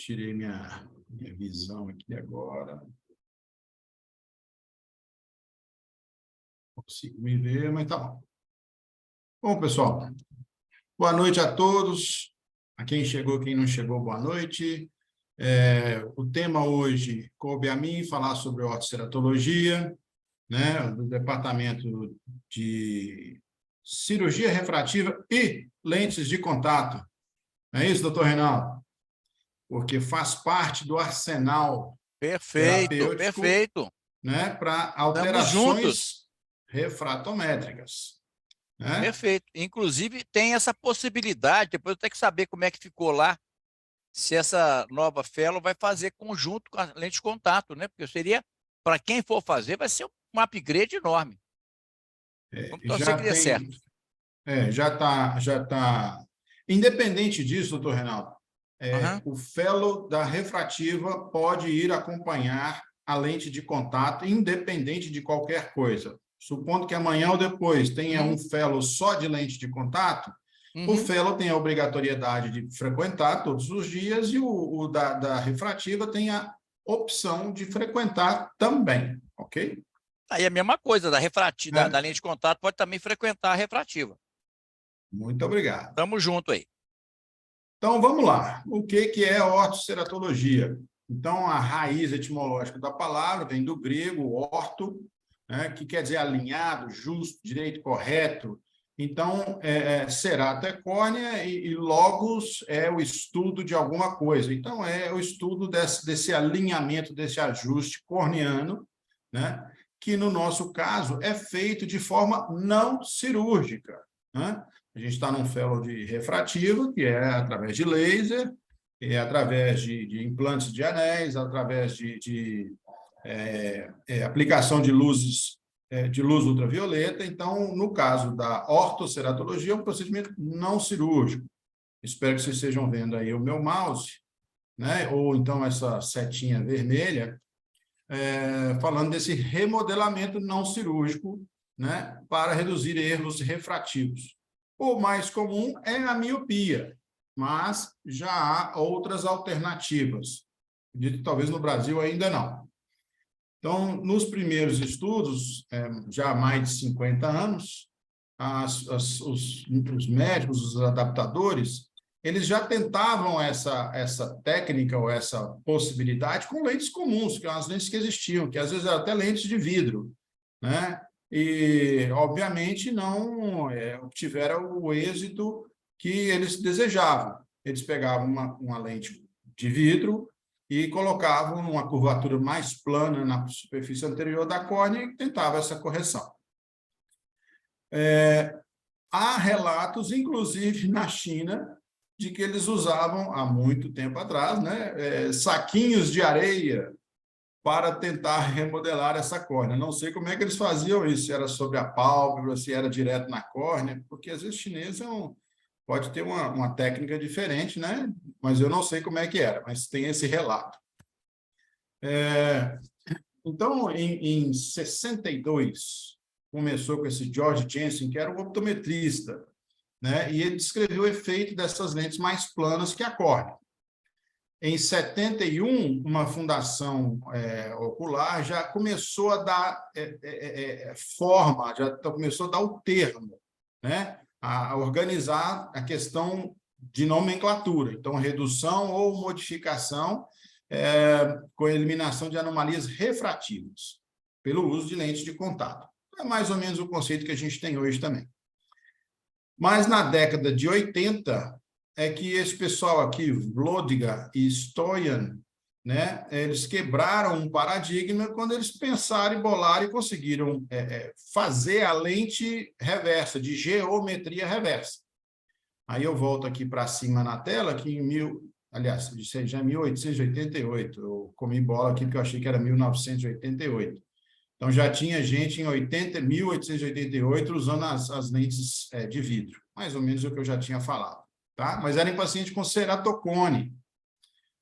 Tirei minha visão aqui agora. Não consigo me ver, mas tá bom. Bom, pessoal, boa noite a todos. A quem chegou, quem não chegou, boa noite. O tema hoje coube a mim falar sobre ortoceratologia, né, do Departamento de Cirurgia Refrativa e Lentes de Contato. Não é isso, doutor Reinaldo? Porque faz parte do arsenal Perfeito, terapêutico, perfeito. né, para Estamos juntos. alterações refratométricas. Né? Perfeito. Inclusive, tem essa possibilidade, depois eu tenho que saber como é que ficou lá, se essa nova fellow vai fazer conjunto com a lente de contato, né? Porque seria, para quem for fazer, vai ser um upgrade enorme. Vamos torcer que dê certo. Já tá. Independente disso, doutor Reinaldo, o fellow da refrativa pode ir acompanhar a lente de contato, independente de qualquer coisa. Supondo que amanhã ou depois tenha um fellow só de lente de contato, o fellow tem a obrigatoriedade de frequentar todos os dias e o da refrativa tem a opção de frequentar também, ok? Aí a mesma coisa, da lente de contato pode também frequentar a refrativa. Muito obrigado. Tamo junto aí. Então, vamos lá. O que é ortoceratologia? Então, a raiz etimológica da palavra vem do grego orto, né, que quer dizer alinhado, justo, direito, correto. Então, cerato é córnea e logos é o estudo de alguma coisa. Então, é o estudo desse alinhamento, desse ajuste corneano, né, que, no nosso caso, é feito de forma não cirúrgica. Né? A gente está num fellow de refrativo, que é através de laser, através de implantes de anéis, através de aplicação de luzes, de luz ultravioleta. Então, no caso da ortoceratologia, é um procedimento não cirúrgico. Espero que vocês estejam vendo aí o meu mouse, né? Ou então essa setinha vermelha, falando desse remodelamento não cirúrgico, né? Para reduzir erros refrativos. O mais comum é a miopia, mas já há outras alternativas. Acredito que talvez no Brasil ainda não. Então, nos primeiros estudos, já há mais de 50 anos, os médicos, os adaptadores, eles já tentavam essa técnica ou essa possibilidade com lentes comuns, que eram as lentes que existiam, que às vezes eram até lentes de vidro, né? E, obviamente, não obtiveram o êxito que eles desejavam. Eles pegavam uma lente de vidro e colocavam uma curvatura mais plana na superfície anterior da córnea e tentavam essa correção. Há relatos, inclusive na China, de que eles usavam, há muito tempo atrás, né, saquinhos de areia para tentar remodelar essa córnea. Não sei como é que eles faziam isso, se era sobre a pálpebra, se era direto na córnea, porque às vezes o chinês pode ter uma técnica diferente, né? Mas eu não sei como é que era, mas tem esse relato. Então, em 62, começou com esse George Jensen, que era um optometrista, né? E ele descreveu o efeito dessas lentes mais planas que a córnea. Em 71, uma fundação ocular já começou a dar forma, já começou a dar o termo, né? A organizar a questão de nomenclatura. Então, redução ou modificação com a eliminação de anomalias refrativas, pelo uso de lentes de contato. É mais ou menos o conceito que a gente tem hoje também. Mas, na década de 80, é que esse pessoal aqui, Vlodga e Stoyan, né, eles quebraram um paradigma quando eles pensaram e bolaram e conseguiram fazer a lente reversa, de geometria reversa. Aí eu volto aqui para cima na tela, que aliás, já em 1888, eu comi bola aqui porque eu achei que era 1988. Então, já tinha gente em 1888 usando as lentes de vidro, mais ou menos o que eu já tinha falado. Tá? Mas era em paciente com ceratocone.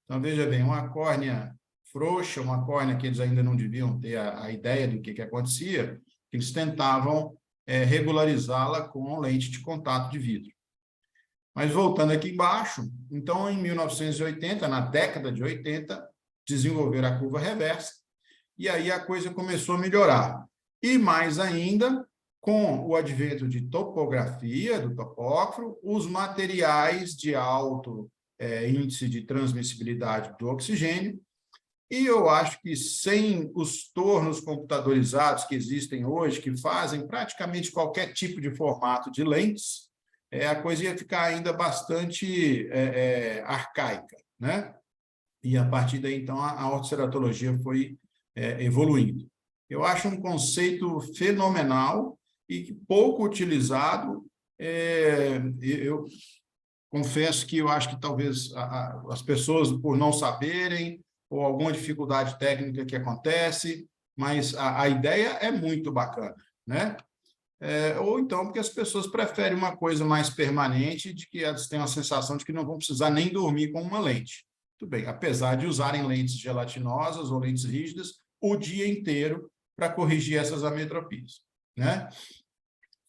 Então, veja bem, uma córnea frouxa, uma córnea que eles ainda não deviam ter a ideia do que acontecia, eles tentavam regularizá-la com lente de contato de vidro. Mas voltando aqui embaixo, então, em 1980, na década de 80, desenvolveram a curva reversa, e aí a coisa começou a melhorar. E mais ainda, com o advento de topografia, do topógrafo, os materiais de alto índice de transmissibilidade do oxigênio, e eu acho que sem os tornos computadorizados que existem hoje, que fazem praticamente qualquer tipo de formato de lentes, a coisa ia ficar ainda bastante arcaica, né? E a partir daí, então, a ortoceratologia foi evoluindo. Eu acho um conceito fenomenal e pouco utilizado. Eu confesso que eu acho que talvez as pessoas, por não saberem, ou alguma dificuldade técnica que acontece, mas a ideia é muito bacana, né? Ou então porque as pessoas preferem uma coisa mais permanente, de que elas têm a sensação de que não vão precisar nem dormir com uma lente. Tudo bem, apesar de usarem lentes gelatinosas ou lentes rígidas o dia inteiro para corrigir essas ametropias, né?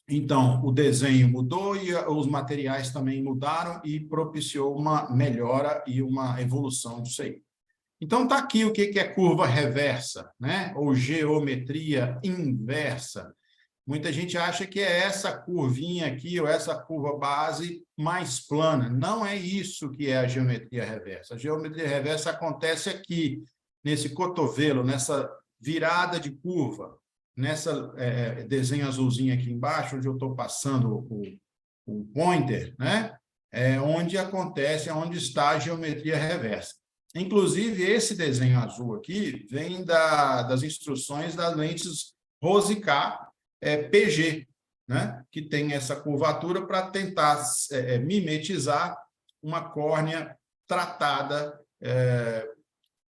Então, o desenho mudou e os materiais também mudaram e propiciou uma melhora e uma evolução disso aí. Então, está aqui o que é curva reversa, né? Ou geometria inversa. Muita gente acha que é essa curvinha aqui, ou essa curva base mais plana. Não é isso que é a geometria reversa. A geometria reversa acontece aqui, nesse cotovelo, nessa virada de curva, nessa desenho azulzinho aqui embaixo, onde eu estou passando o pointer, né? Onde acontece, onde está a geometria reversa. Inclusive, esse desenho azul aqui vem das instruções das lentes Rose-K PG, né? Que tem essa curvatura para tentar mimetizar uma córnea tratada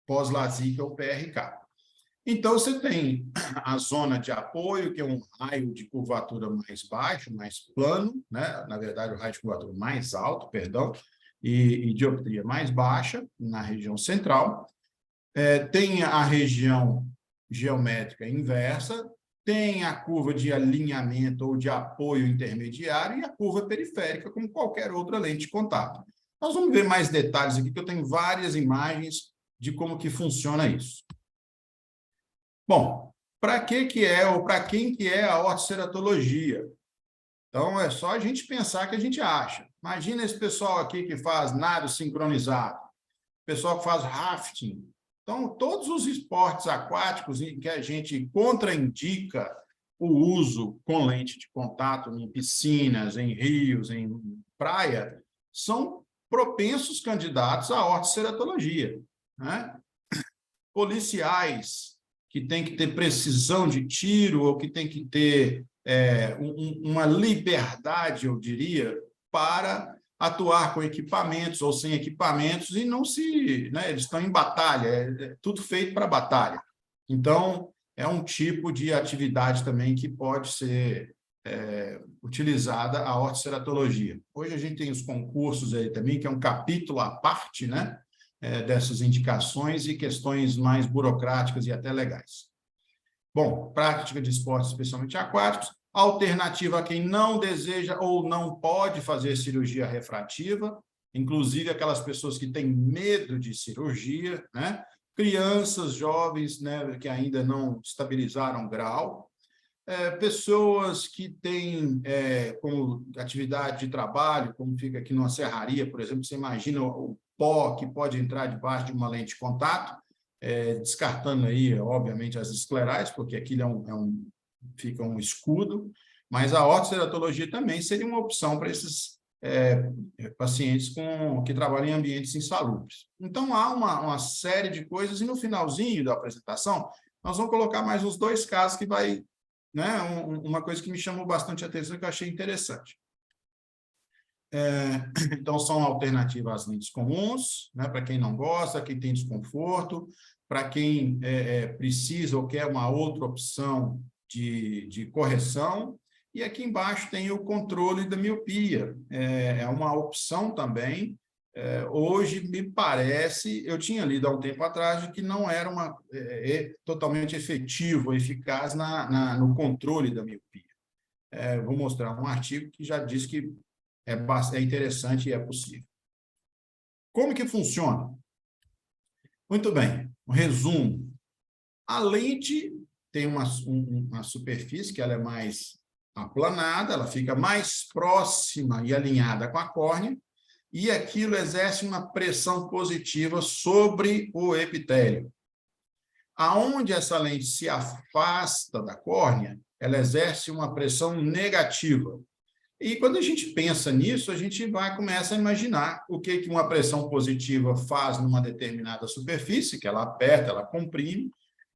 pós-LASIK ou PRK. Então, você tem a zona de apoio, que é um raio de curvatura mais baixo, mais plano, né? Na verdade, o raio de curvatura mais alto, perdão, e dioptria mais baixa, na região central. Tem a região geométrica inversa, tem a curva de alinhamento ou de apoio intermediário e a curva periférica, como qualquer outra lente de contato. Nós vamos ver mais detalhes aqui, que eu tenho várias imagens de como que funciona isso. Bom, para que é, ou para quem que é a ortoceratologia? Então, é só a gente pensar que a gente acha. Imagina esse pessoal aqui que faz nado sincronizado, pessoal que faz rafting. Então, todos os esportes aquáticos em que a gente contraindica o uso com lente de contato em piscinas, em rios, em praia, são propensos candidatos à ortoceratologia, né? Policiais que têm que ter precisão de tiro ou que têm que ter uma liberdade, eu diria, para atuar com equipamentos ou sem equipamentos e não se... né, eles estão em batalha, tudo feito para batalha. Então, é um tipo de atividade também que pode ser utilizada a ortoceratologia. Hoje a gente tem os concursos aí também, que é um capítulo à parte, né, dessas indicações e questões mais burocráticas e até legais. Bom, prática de esportes, especialmente aquáticos, alternativa a quem não deseja ou não pode fazer cirurgia refrativa, inclusive aquelas pessoas que têm medo de cirurgia, né? Crianças, jovens, né, que ainda não estabilizaram grau, pessoas que têm como atividade de trabalho, como fica aqui numa serraria, por exemplo, você imagina o pó que pode entrar debaixo de uma lente de contato, descartando aí, obviamente, as esclerais, porque aquilo fica um escudo, mas a ortoceratologia também seria uma opção para esses pacientes que trabalham em ambientes insalubres. Então, há uma série de coisas, e no finalzinho da apresentação, nós vamos colocar mais uns 2 casos que vai... né, uma coisa que me chamou bastante a atenção, que eu achei interessante. Então, são alternativas às lentes comuns, né, para quem não gosta, quem tem desconforto, para quem precisa ou quer uma outra opção de correção. E aqui embaixo tem o controle da miopia. É uma opção também. Hoje, me parece, eu tinha lido há um tempo atrás, que não era totalmente efetivo, eficaz no controle da miopia. Vou mostrar um artigo que já diz que é interessante e é possível. Como que funciona? Muito bem, um resumo. A lente tem uma superfície que ela é mais aplanada, ela fica mais próxima e alinhada com a córnea, e aquilo exerce uma pressão positiva sobre o epitélio. Aonde essa lente se afasta da córnea, ela exerce uma pressão negativa. E quando a gente pensa nisso, a gente começa a imaginar o que uma pressão positiva faz numa determinada superfície, que ela aperta, ela comprime,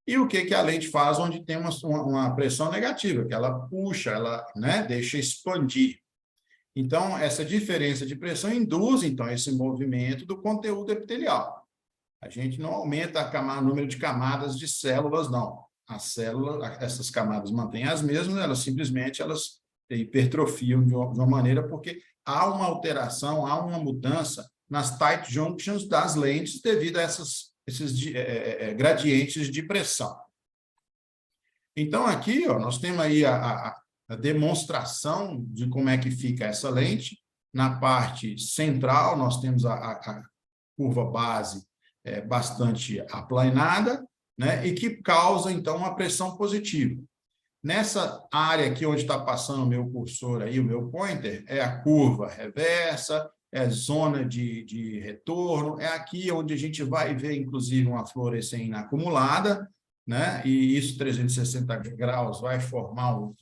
e o que a lente faz onde tem uma pressão negativa, que ela puxa, ela, né, deixa expandir. Então, essa diferença de pressão induz, então, esse movimento do conteúdo epitelial. A gente não aumenta o número de camadas de células, não. As células, essas camadas mantêm as mesmas, elas simplesmente hipertrofiam de uma maneira, porque há uma alteração, há uma mudança nas tight junctions das lentes devido a esses gradientes de pressão. Então, aqui, ó, nós temos aí a demonstração de como é que fica essa lente. Na parte central, nós temos a curva base bastante aplanada, né, e que causa, então, uma pressão positiva. Nessa área aqui onde está passando o meu cursor, aí, o meu pointer, é a curva reversa, é a zona de retorno, é aqui onde a gente vai ver, inclusive, uma fluoresceína acumulada, né? E isso, 360 graus, vai formar um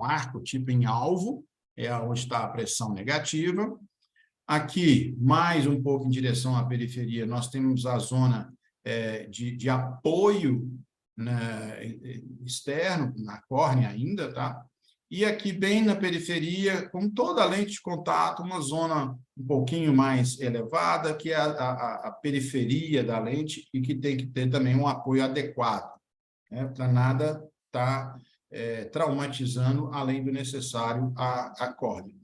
arco, tipo em alvo, é onde está a pressão negativa. Aqui, mais um pouco em direção à periferia, nós temos a zona de apoio, né, externo, na córnea ainda, tá? E aqui, bem na periferia, com toda a lente de contato, uma zona um pouquinho mais elevada, que é a periferia da lente, e que tem que ter também um apoio adequado, né, para nada estar traumatizando, além do necessário, a córnea.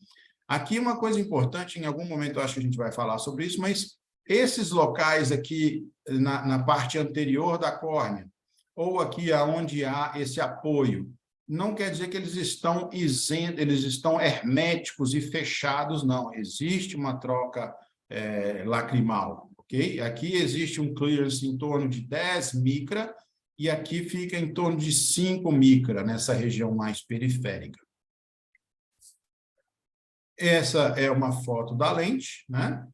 Aqui, uma coisa importante, em algum momento eu acho que a gente vai falar sobre isso, mas esses locais aqui, na parte anterior da córnea, ou aqui onde há esse apoio, não quer dizer que eles estão isentos, eles estão herméticos e fechados, não. Existe uma troca lacrimal, ok? Aqui existe um clearance em torno de 10 micra, e aqui fica em torno de 5 micra, nessa região mais periférica. Essa é uma foto da lente, né?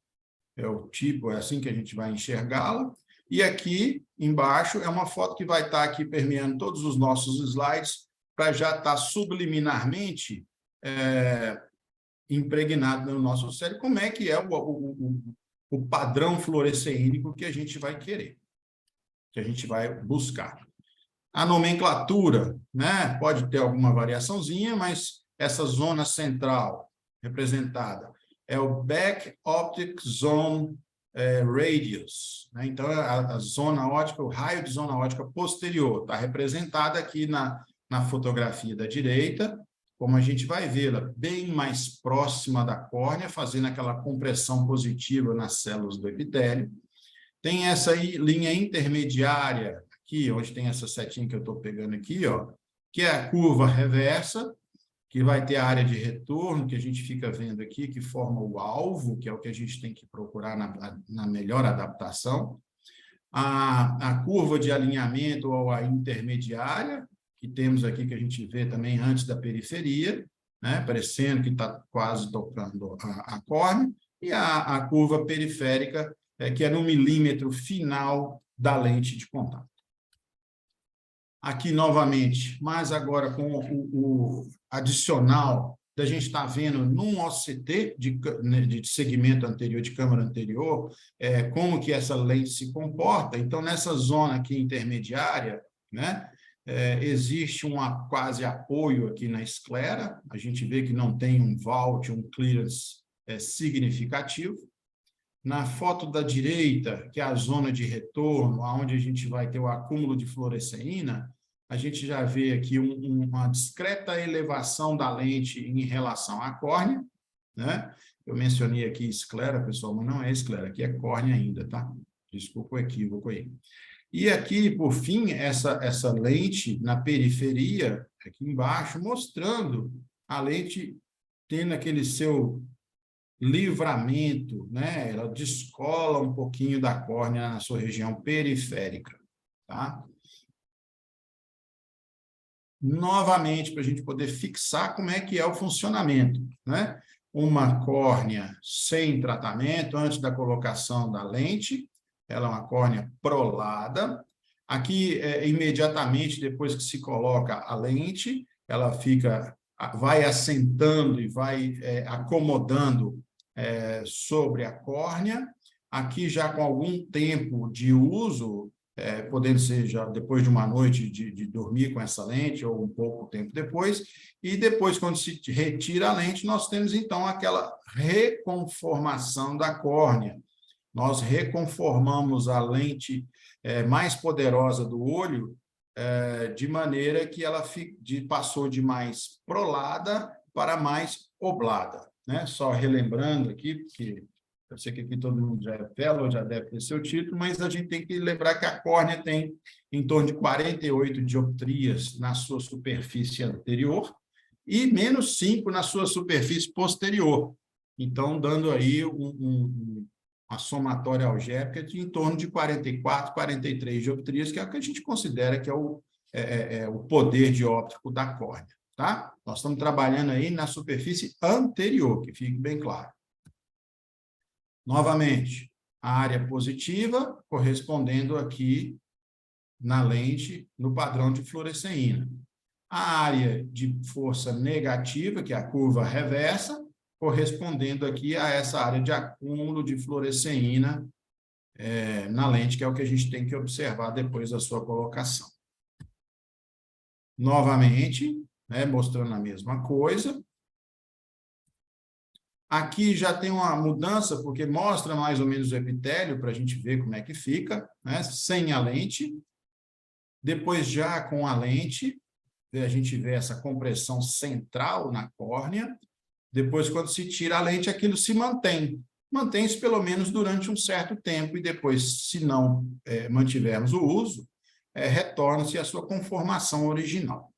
É o tipo, é assim que a gente vai enxergá-la. E aqui embaixo é uma foto que vai estar aqui permeando todos os nossos slides, para já estar subliminarmente impregnado no nosso cérebro, como é que é o padrão fluoresceínico que a gente vai querer, que a gente vai buscar. A nomenclatura, né, pode ter alguma variaçãozinha, mas essa zona central representada é o Back Optic Zone Radius, né? Então, a zona óptica, o raio de zona óptica posterior, está representada aqui na fotografia da direita, como a gente vai vê-la bem mais próxima da córnea, fazendo aquela compressão positiva nas células do epitélio. Tem essa aí, linha intermediária, aqui, onde tem essa setinha que eu estou pegando aqui, ó, que é a curva reversa, que vai ter a área de retorno, que a gente fica vendo aqui, que forma o alvo, que é o que a gente tem que procurar na melhor adaptação. A curva de alinhamento ou a intermediária, que temos aqui, que a gente vê também antes da periferia, né, parecendo que está quase tocando a córnea, e a curva periférica, que é no milímetro final da lente de contato. Aqui, novamente, mas agora com o adicional da gente estar vendo num OCT de segmento anterior, de câmara anterior, como que essa lente se comporta. Então, nessa zona aqui intermediária, né, existe quase apoio aqui na esclera, a gente vê que não tem um vault, um clearance significativo. Na foto da direita, que é a zona de retorno, onde a gente vai ter o acúmulo de fluoresceína, a gente já vê aqui uma discreta elevação da lente em relação à córnea, né? Eu mencionei aqui esclera, pessoal, mas não é esclera, aqui é córnea ainda, tá? Desculpa o equívoco aí. E aqui, por fim, essa lente na periferia, aqui embaixo, mostrando a lente tendo aquele seu livramento, né? Ela descola um pouquinho da córnea na sua região periférica, tá? Novamente, para a gente poder fixar como é que é o funcionamento, né? Uma córnea sem tratamento, antes da colocação da lente, ela é uma córnea prolada. Aqui, imediatamente depois que se coloca a lente, ela vai assentando e vai acomodando sobre a córnea. Aqui, já com algum tempo de uso, podendo ser já depois de uma noite de dormir com essa lente, ou um pouco tempo depois, e depois, quando se retira a lente, nós temos, então, aquela reconformação da córnea. Nós reconformamos a lente mais poderosa do olho, de maneira que ela passou de mais prolada para mais oblada, né? Só relembrando aqui, porque eu sei que aqui todo mundo já é fellow, já deve ter seu título, mas a gente tem que lembrar que a córnea tem em torno de 48 dioptrias na sua superfície anterior e menos 5 na sua superfície posterior. Então, dando aí uma somatória algébrica de em torno de 44, 43 dioptrias, que é o que a gente considera que é o poder dióptrico da córnea, tá? Nós estamos trabalhando aí na superfície anterior, que fique bem claro. Novamente, a área positiva correspondendo aqui na lente, no padrão de fluoresceína. A área de força negativa, que é a curva reversa, correspondendo aqui a essa área de acúmulo de fluoresceína na lente, que é o que a gente tem que observar depois da sua colocação. Novamente, né, mostrando a mesma coisa. Aqui já tem uma mudança, porque mostra mais ou menos o epitélio, para a gente ver como é que fica, né? Sem a lente. Depois, já com a lente, a gente vê essa compressão central na córnea. Depois, quando se tira a lente, aquilo se mantém. Mantém-se pelo menos durante um certo tempo, e depois, se não mantivermos o uso, retorna-se à sua conformação original.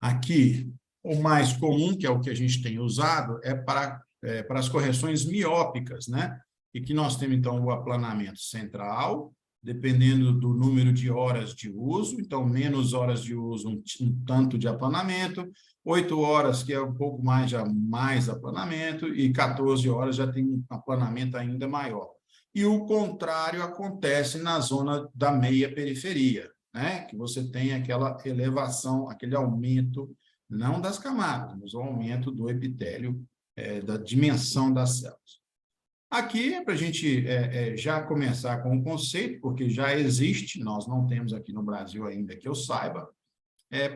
Aqui, o mais comum, que é o que a gente tem usado, é para as correções miópicas, né? E que nós temos, então, o aplanamento central, dependendo do número de horas de uso, então, menos horas de uso, um tanto de aplanamento, 8 horas, que é um pouco mais, já mais aplanamento, e 14 horas já tem um aplanamento ainda maior. E o contrário acontece na zona da meia periferia, né? Que você tem aquela elevação, aquele aumento, não das camadas, mas o aumento do epitélio, da dimensão das células. Aqui é para a gente já começar com o conceito, porque já existe, nós não temos aqui no Brasil ainda, que eu saiba,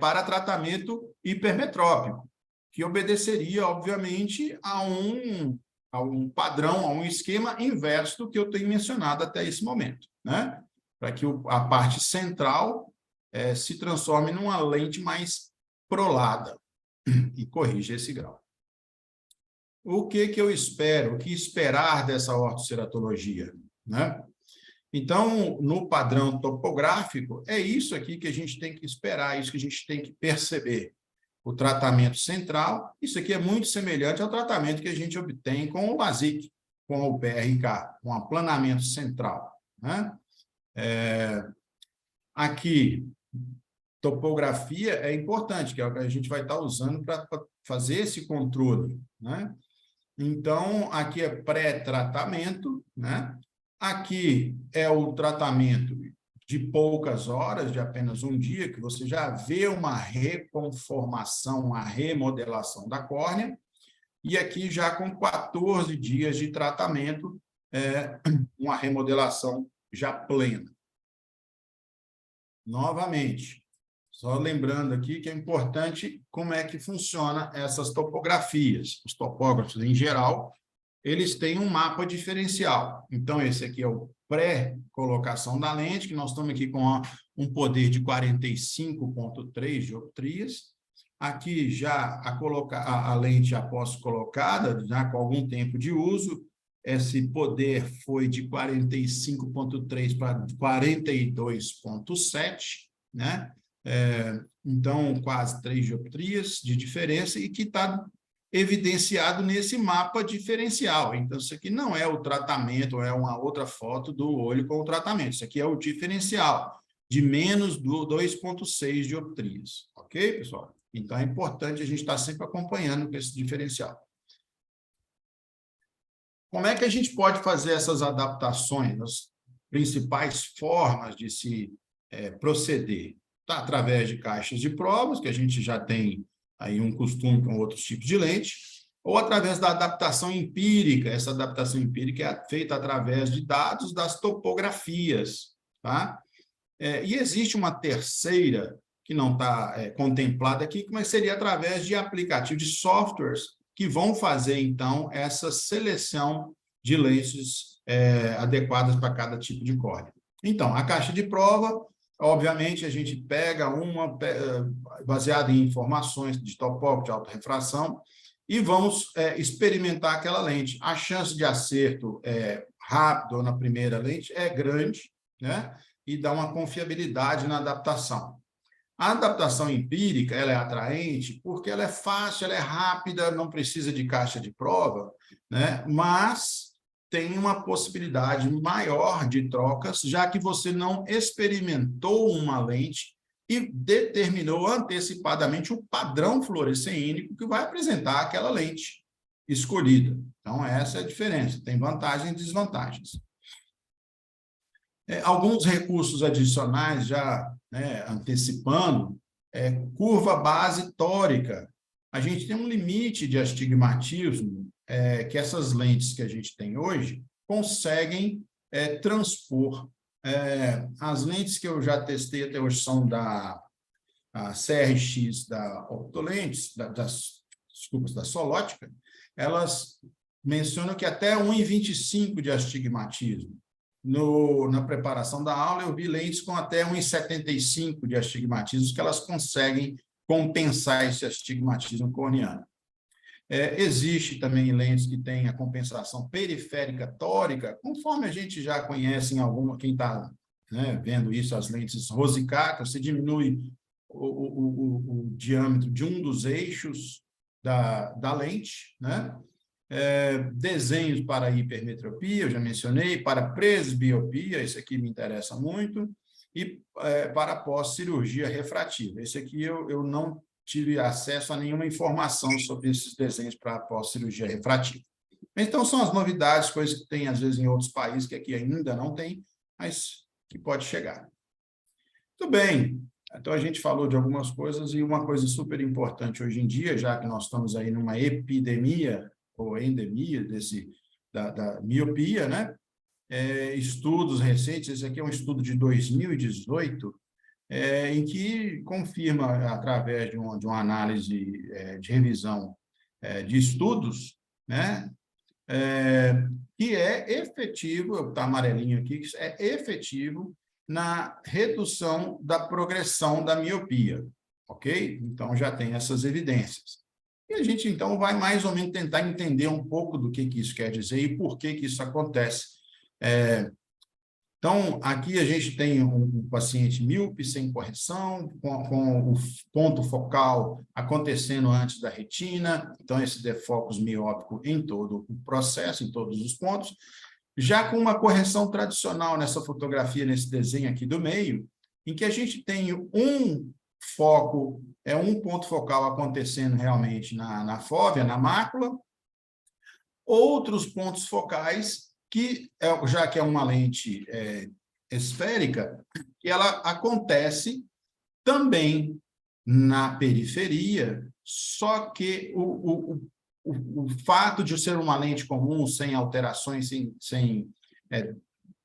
para tratamento hipermetrópico, que obedeceria, obviamente, a um padrão, a um esquema inverso do que eu tenho mencionado até esse momento, né? Para que a parte central se transforme numa lente mais prolada e corrija esse grau. O que eu espero? O que esperar dessa ortoceratologia, né? Então, no padrão topográfico, é isso aqui que a gente tem que esperar, isso que a gente tem que perceber. O tratamento central, isso aqui é muito semelhante ao tratamento que a gente obtém com o LASIK, com o PRK, com aplanamento central, né? Aqui, topografia é importante, que é o que a gente vai estar usando para fazer esse controle, né? Então, aqui é pré-tratamento, né? Aqui é o tratamento de poucas horas, de apenas um dia, que você já vê uma reconformação, uma remodelação da córnea, e aqui já com 14 dias de tratamento, uma remodelação já plena. Novamente, só lembrando aqui que é importante como é que funciona essas topografias. Os topógrafos, em geral, eles têm um mapa diferencial. Então, esse aqui é o pré-colocação da lente, que nós estamos aqui com um poder de 45,3 dioptrias. Aqui já a lente após colocada, já com algum tempo de uso, esse poder foi de 45,3 para 42,7, né? Então, quase 3 dioptrias de diferença, e que está evidenciado nesse mapa diferencial. Então, isso aqui não é o tratamento, é uma outra foto do olho com o tratamento. Isso aqui é o diferencial, de menos 2,6 dioptrias. Ok, pessoal? Então, é importante a gente estar sempre acompanhando esse diferencial. Como é que a gente pode fazer essas adaptações, as principais formas de se proceder? Tá? Através de caixas de provas, que a gente já tem aí um costume com outros tipos de lente, ou através da adaptação empírica. Essa adaptação empírica é feita através de dados das topografias. Tá? E existe uma terceira, que não está contemplada aqui, mas seria através de aplicativos, de softwares, que vão fazer, então, essa seleção de lentes adequadas para cada tipo de córnea. Então, a caixa de prova, obviamente, a gente pega uma baseada em informações de topógrafo, de autorrefração, e vamos experimentar aquela lente. A chance de acerto rápido na primeira lente é grande, né? E dá uma confiabilidade na adaptação. A adaptação empírica, ela é atraente porque ela é fácil, ela é rápida, não precisa de caixa de prova, né? Mas tem uma possibilidade maior de trocas, já que você não experimentou uma lente e determinou antecipadamente o padrão fluorescênico que vai apresentar aquela lente escolhida. Então, essa é a diferença. Tem vantagens e desvantagens. Alguns recursos adicionais, já antecipando, curva base tórica. A gente tem um limite de astigmatismo que essas lentes que a gente tem hoje conseguem transpor. As lentes que eu já testei até hoje são da CRX, da Optolentes, da Solótica, elas mencionam que até 1,25 de astigmatismo. Na preparação da aula, eu vi lentes com até 1,75 de astigmatismo, que elas conseguem compensar esse astigmatismo corneano. Existe também lentes que têm a compensação periférica tórica, conforme a gente já conhece em alguma, quem está vendo isso, as lentes Rosicata, você diminui o diâmetro de um dos eixos da lente, né? Desenhos para hipermetropia, eu já mencionei, para presbiopia, esse aqui me interessa muito, e para pós-cirurgia refrativa. Esse aqui eu não tive acesso a nenhuma informação sobre esses desenhos para pós-cirurgia refrativa. Então, são as novidades, coisas que tem, às vezes, em outros países, que aqui ainda não tem, mas que pode chegar. Muito bem. Então, a gente falou de algumas coisas, e uma coisa super importante hoje em dia, já que nós estamos aí numa epidemia, ou endemia da miopia, né? Estudos recentes, esse aqui é um estudo de 2018, em que confirma, através de uma análise de revisão de estudos, né? Que é efetivo, está amarelinho aqui, é efetivo na redução da progressão da miopia, ok? Então, já tem essas evidências. E a gente, então, vai mais ou menos tentar entender um pouco do que isso quer dizer e por que isso acontece. Então, aqui a gente tem um paciente míope sem correção, com o ponto focal acontecendo antes da retina, então esse defocus miópico em todo o processo, em todos os pontos, já com uma correção tradicional nessa fotografia, nesse desenho aqui do meio, em que a gente tem um foco, um ponto focal acontecendo realmente na fóvea, na mácula, outros pontos focais, que já que é uma lente esférica, que ela acontece também na periferia, só que o fato de ser uma lente comum, sem alterações, sem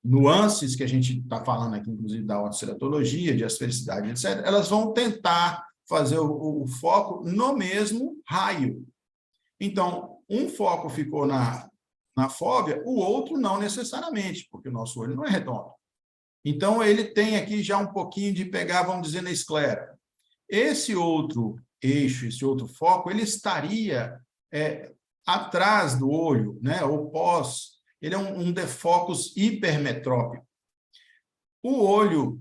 nuances que a gente está falando aqui, inclusive da otoceratologia, de asfericidade, etc., elas vão tentar fazer o foco no mesmo raio. Então, um foco ficou na fóvea, o outro não necessariamente, porque o nosso olho não é redondo. Então, ele tem aqui já um pouquinho de pegar, vamos dizer, na esclera. Esse outro eixo, esse outro foco, ele estaria atrás do olho, né, ou pós. Ele é um defocus hipermetrópico. O olho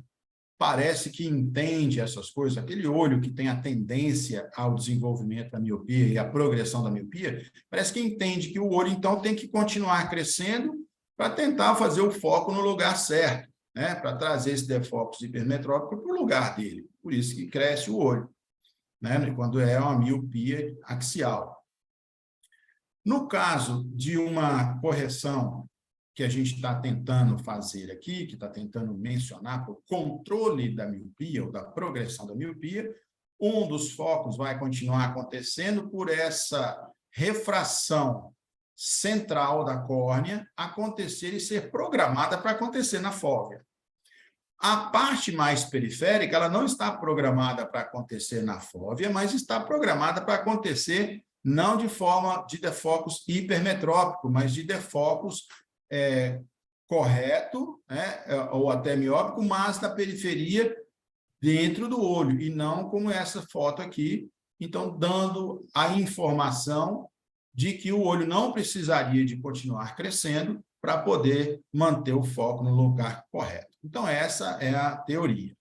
parece que entende essas coisas, aquele olho que tem a tendência ao desenvolvimento da miopia e à progressão da miopia, parece que entende que o olho, então, tem que continuar crescendo para tentar fazer o foco no lugar certo, né? Para trazer esse desfocus hipermetrópico para o lugar dele. Por isso que cresce o olho, né? Quando é uma miopia axial. No caso de uma correção que a gente está tentando fazer aqui, que está tentando mencionar, para o controle da miopia ou da progressão da miopia, um dos focos vai continuar acontecendo por essa refração central da córnea acontecer e ser programada para acontecer na fóvea. A parte mais periférica, ela não está programada para acontecer na fóvea, mas está programada para acontecer não de forma de defocus hipermetrópico, mas de defocus correto, né, ou até miópico, mas na periferia dentro do olho, e não como essa foto aqui. Então, dando a informação de que o olho não precisaria de continuar crescendo para poder manter o foco no lugar correto. Então, essa é a teoria.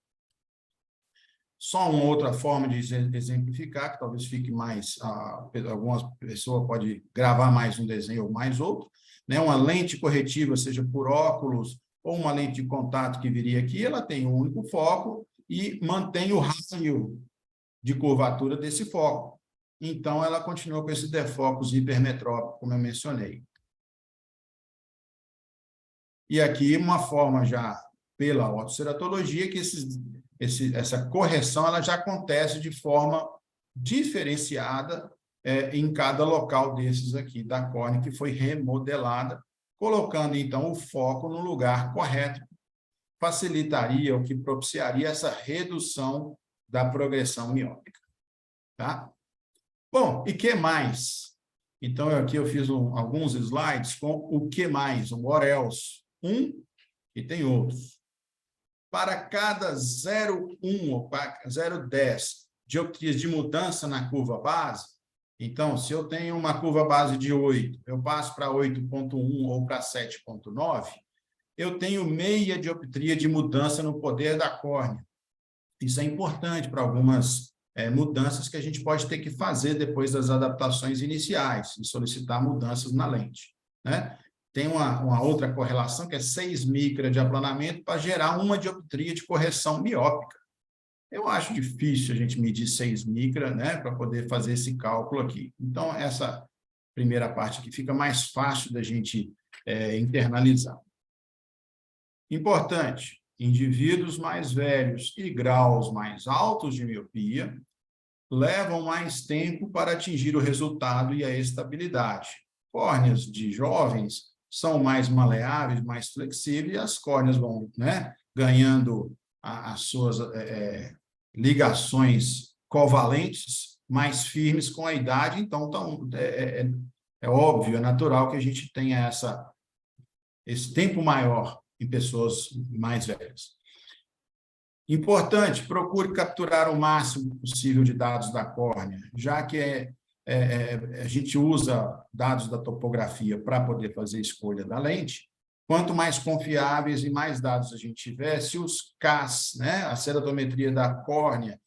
Só uma outra forma de exemplificar, que talvez fique mais... algumas pessoas podem gravar mais um desenho ou mais outro, né? Uma lente corretiva, seja por óculos ou uma lente de contato que viria aqui, ela tem um único foco e mantém o raio de curvatura desse foco. Então, ela continua com esse defocus hipermetrópico, como eu mencionei. E aqui, uma forma já pela ortoceratologia, que essa correção ela já acontece de forma diferenciada em cada local desses aqui da córnea, que foi remodelada, colocando, então, o foco no lugar correto, facilitaria, o que propiciaria essa redução da progressão miópica. Tá? Bom, e que mais? Então, aqui eu fiz alguns slides com o que mais, o what else, e tem outros. Para cada 0,1 ou 0,10 dioptrias de mudança na curva base, então, se eu tenho uma curva base de 8, eu passo para 8,1 ou para 7,9, eu tenho meia dioptria de mudança no poder da córnea. Isso é importante para algumas mudanças que a gente pode ter que fazer depois das adaptações iniciais e solicitar mudanças na lente, né? Tem uma outra correlação, que é 6 micra de aplanamento para gerar uma dioptria de correção miópica. Eu acho difícil a gente medir 6 micra, né, para poder fazer esse cálculo aqui. Então, essa primeira parte aqui fica mais fácil da gente internalizar. Importante, indivíduos mais velhos e graus mais altos de miopia levam mais tempo para atingir o resultado e a estabilidade. Córneas de jovens são mais maleáveis, mais flexíveis, e as córneas vão, né, ganhando as suas ligações covalentes mais firmes com a idade. Então, é óbvio, é natural que a gente tenha esse tempo maior em pessoas mais velhas. Importante, procure capturar o máximo possível de dados da córnea, já que a gente usa dados da topografia para poder fazer a escolha da lente. Quanto mais confiáveis e mais dados a gente tiver, se os CAS, né, a ceratometria da córnea,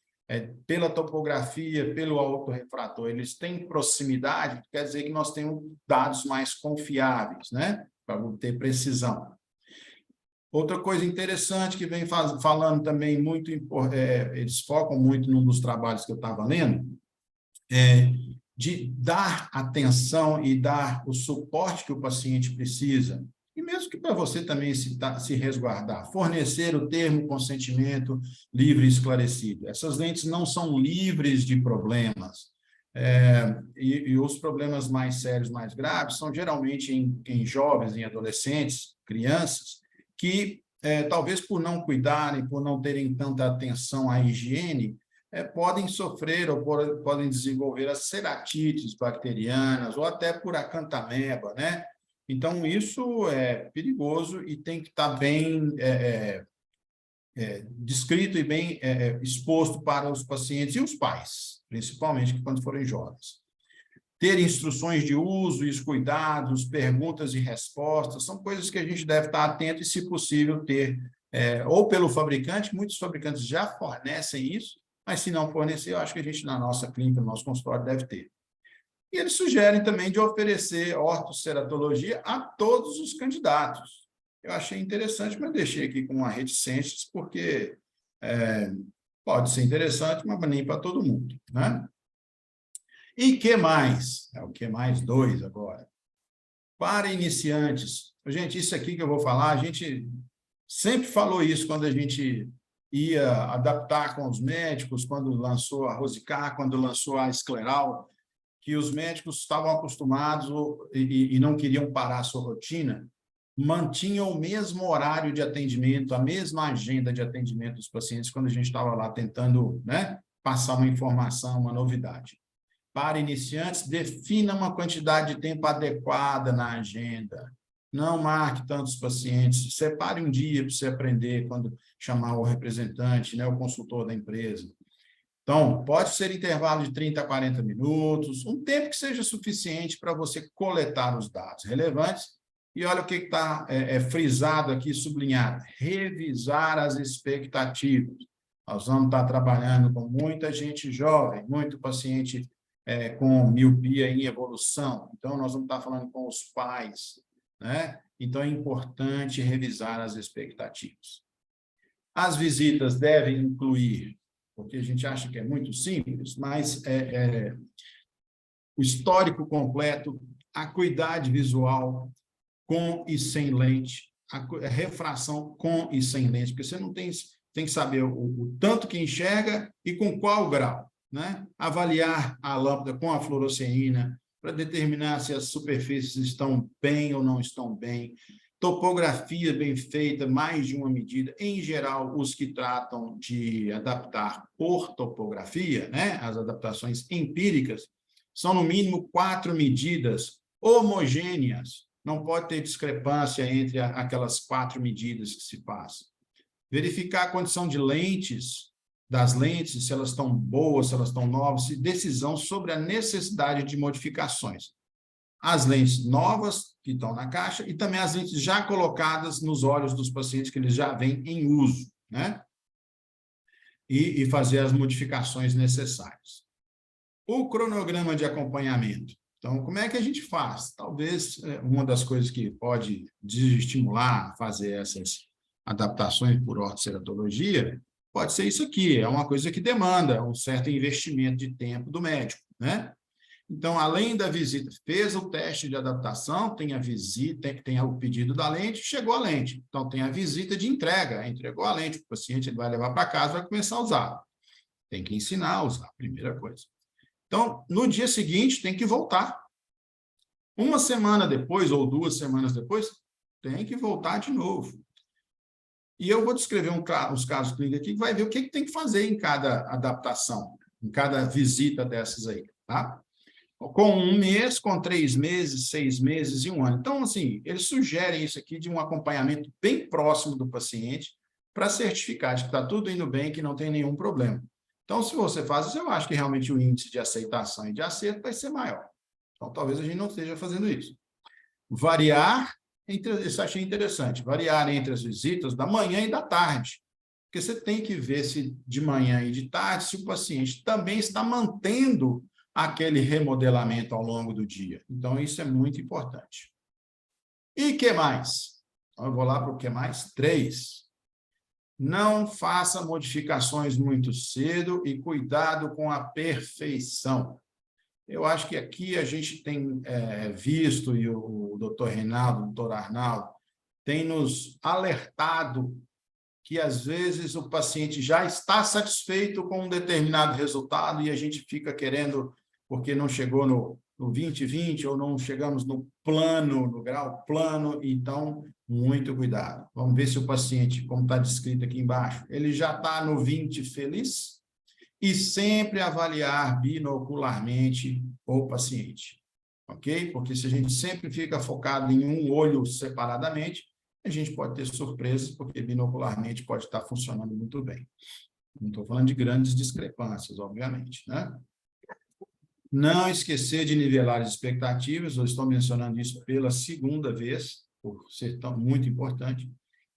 pela topografia, pelo autorrefrator, eles têm proximidade, quer dizer que nós temos dados mais confiáveis, né, para ter precisão. Outra coisa interessante que vem falando também muito, eles focam muito num dos trabalhos que eu estava lendo, de dar atenção e dar o suporte que o paciente precisa, e mesmo que para você também se resguardar, fornecer o termo consentimento livre e esclarecido. Essas lentes não são livres de problemas, e os problemas mais sérios, mais graves, são geralmente em jovens, em adolescentes, crianças, que talvez por não cuidarem, por não terem tanta atenção à higiene, podem sofrer ou podem desenvolver as ceratites bacterianas ou até por acantameba, né? Então, isso é perigoso e tem que estar bem descrito e bem exposto para os pacientes e os pais, principalmente quando forem jovens. Ter instruções de uso e os cuidados, perguntas e respostas, são coisas que a gente deve estar atento e, se possível, ter ou pelo fabricante, muitos fabricantes já fornecem isso, mas se não fornecer, eu acho que a gente, na nossa clínica, no nosso consultório, deve ter. E eles sugerem também de oferecer ortoceratologia a todos os candidatos. Eu achei interessante, mas deixei aqui com uma reticências, porque pode ser interessante, mas nem para todo mundo, né? E que mais? É o que mais 2 agora. Para iniciantes. Gente, isso aqui que eu vou falar, a gente sempre falou isso quando a gente ia adaptar com os médicos, quando lançou a Rosicar, quando lançou a Escleral, que os médicos estavam acostumados e não queriam parar a sua rotina, mantinham o mesmo horário de atendimento, a mesma agenda de atendimento dos pacientes quando a gente estava lá tentando, né, passar uma informação, uma novidade. Para iniciantes, defina uma quantidade de tempo adequada na agenda. Não marque tantos pacientes. Separe um dia para você aprender quando chamar o representante, né, o consultor da empresa. Então, pode ser intervalo de 30 a 40 minutos, um tempo que seja suficiente para você coletar os dados relevantes. E olha o que está frisado aqui, sublinhado. Revisar as expectativas. Nós vamos estar trabalhando com muita gente jovem, muito paciente com miopia em evolução. Então, nós vamos estar falando com os pais, né? Então, é importante revisar as expectativas. As visitas devem incluir, porque a gente acha que é muito simples, mas o histórico completo, a acuidade visual com e sem lente, a refração com e sem lente, porque você não tem que saber o tanto que enxerga e com qual grau, né? Avaliar a lâmpada com a fluoresceína para determinar se as superfícies estão bem ou não estão bem. Topografia bem feita, mais de uma medida. Em geral, os que tratam de adaptar por topografia, né, as adaptações empíricas, são no mínimo 4 medidas homogêneas. Não pode ter discrepância entre aquelas 4 medidas que se passam. Verificar a condição de lentes, das lentes, se elas estão boas, se elas estão novas, e decisão sobre a necessidade de modificações. As lentes novas que estão na caixa e também as lentes já colocadas nos olhos dos pacientes que eles já vêm em uso, né? E fazer as modificações necessárias. O cronograma de acompanhamento. Então, como é que a gente faz? Talvez uma das coisas que pode desestimular fazer essas adaptações por ortoceratologia pode ser isso aqui, é uma coisa que demanda um certo investimento de tempo do médico, né? Então, além da visita, fez o teste de adaptação, tem a visita, tem o pedido da lente, chegou a lente. Então, tem a visita de entrega, entregou a lente, o paciente ele vai levar para casa, vai começar a usar. Tem que ensinar a usar, primeira coisa. Então, no dia seguinte, tem que voltar. Uma semana depois, ou 2 semanas depois, tem que voltar de novo. E eu vou descrever uns casos clínicos aqui, que vai ver o que tem que fazer em cada adaptação, em cada visita dessas aí, tá? Com 1 mês, com 3 meses, 6 meses e 1 ano. Então, assim, eles sugerem isso aqui de um acompanhamento bem próximo do paciente para certificar de que está tudo indo bem, que não tem nenhum problema. Então, se você faz isso, eu acho que realmente o índice de aceitação e de acerto vai ser maior. Então, talvez a gente não esteja fazendo isso. Variar, isso eu achei interessante, variar entre as visitas da manhã e da tarde. Porque você tem que ver se de manhã e de tarde, se o paciente também está mantendo aquele remodelamento ao longo do dia. Então, isso é muito importante. E o que mais? Então, eu vou lá para o que mais? 3. Não faça modificações muito cedo e cuidado com a perfeição. Eu acho que aqui a gente tem visto, e o doutor Reinaldo, o doutor Arnaldo, tem nos alertado que, às vezes, o paciente já está satisfeito com um determinado resultado e a gente fica querendo, porque não chegou no 20/20 ou não chegamos no plano, no grau plano, então, muito cuidado. Vamos ver se o paciente, como está descrito aqui embaixo, ele já está no 20 feliz e sempre avaliar binocularmente o paciente, ok? Porque se a gente sempre fica focado em um olho separadamente, a gente pode ter surpresas, porque binocularmente pode estar funcionando muito bem. Não estou falando de grandes discrepâncias, obviamente, né? Não esquecer de nivelar as expectativas, eu estou mencionando isso pela 2ª vez, por ser tão muito importante.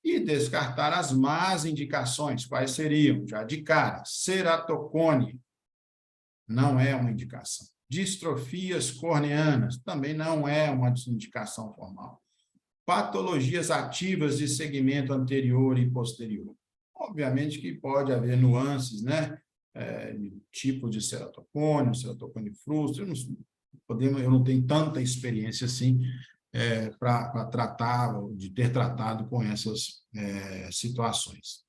E descartar as más indicações. Quais seriam? Já de cara, ceratocone não é uma indicação. Distrofias corneanas também não é uma indicação formal. Patologias ativas de segmento anterior e posterior. Obviamente que pode haver nuances, né? Tipo de ceratocone frustro, eu não tenho tanta experiência assim para tratar, de ter tratado com essas situações.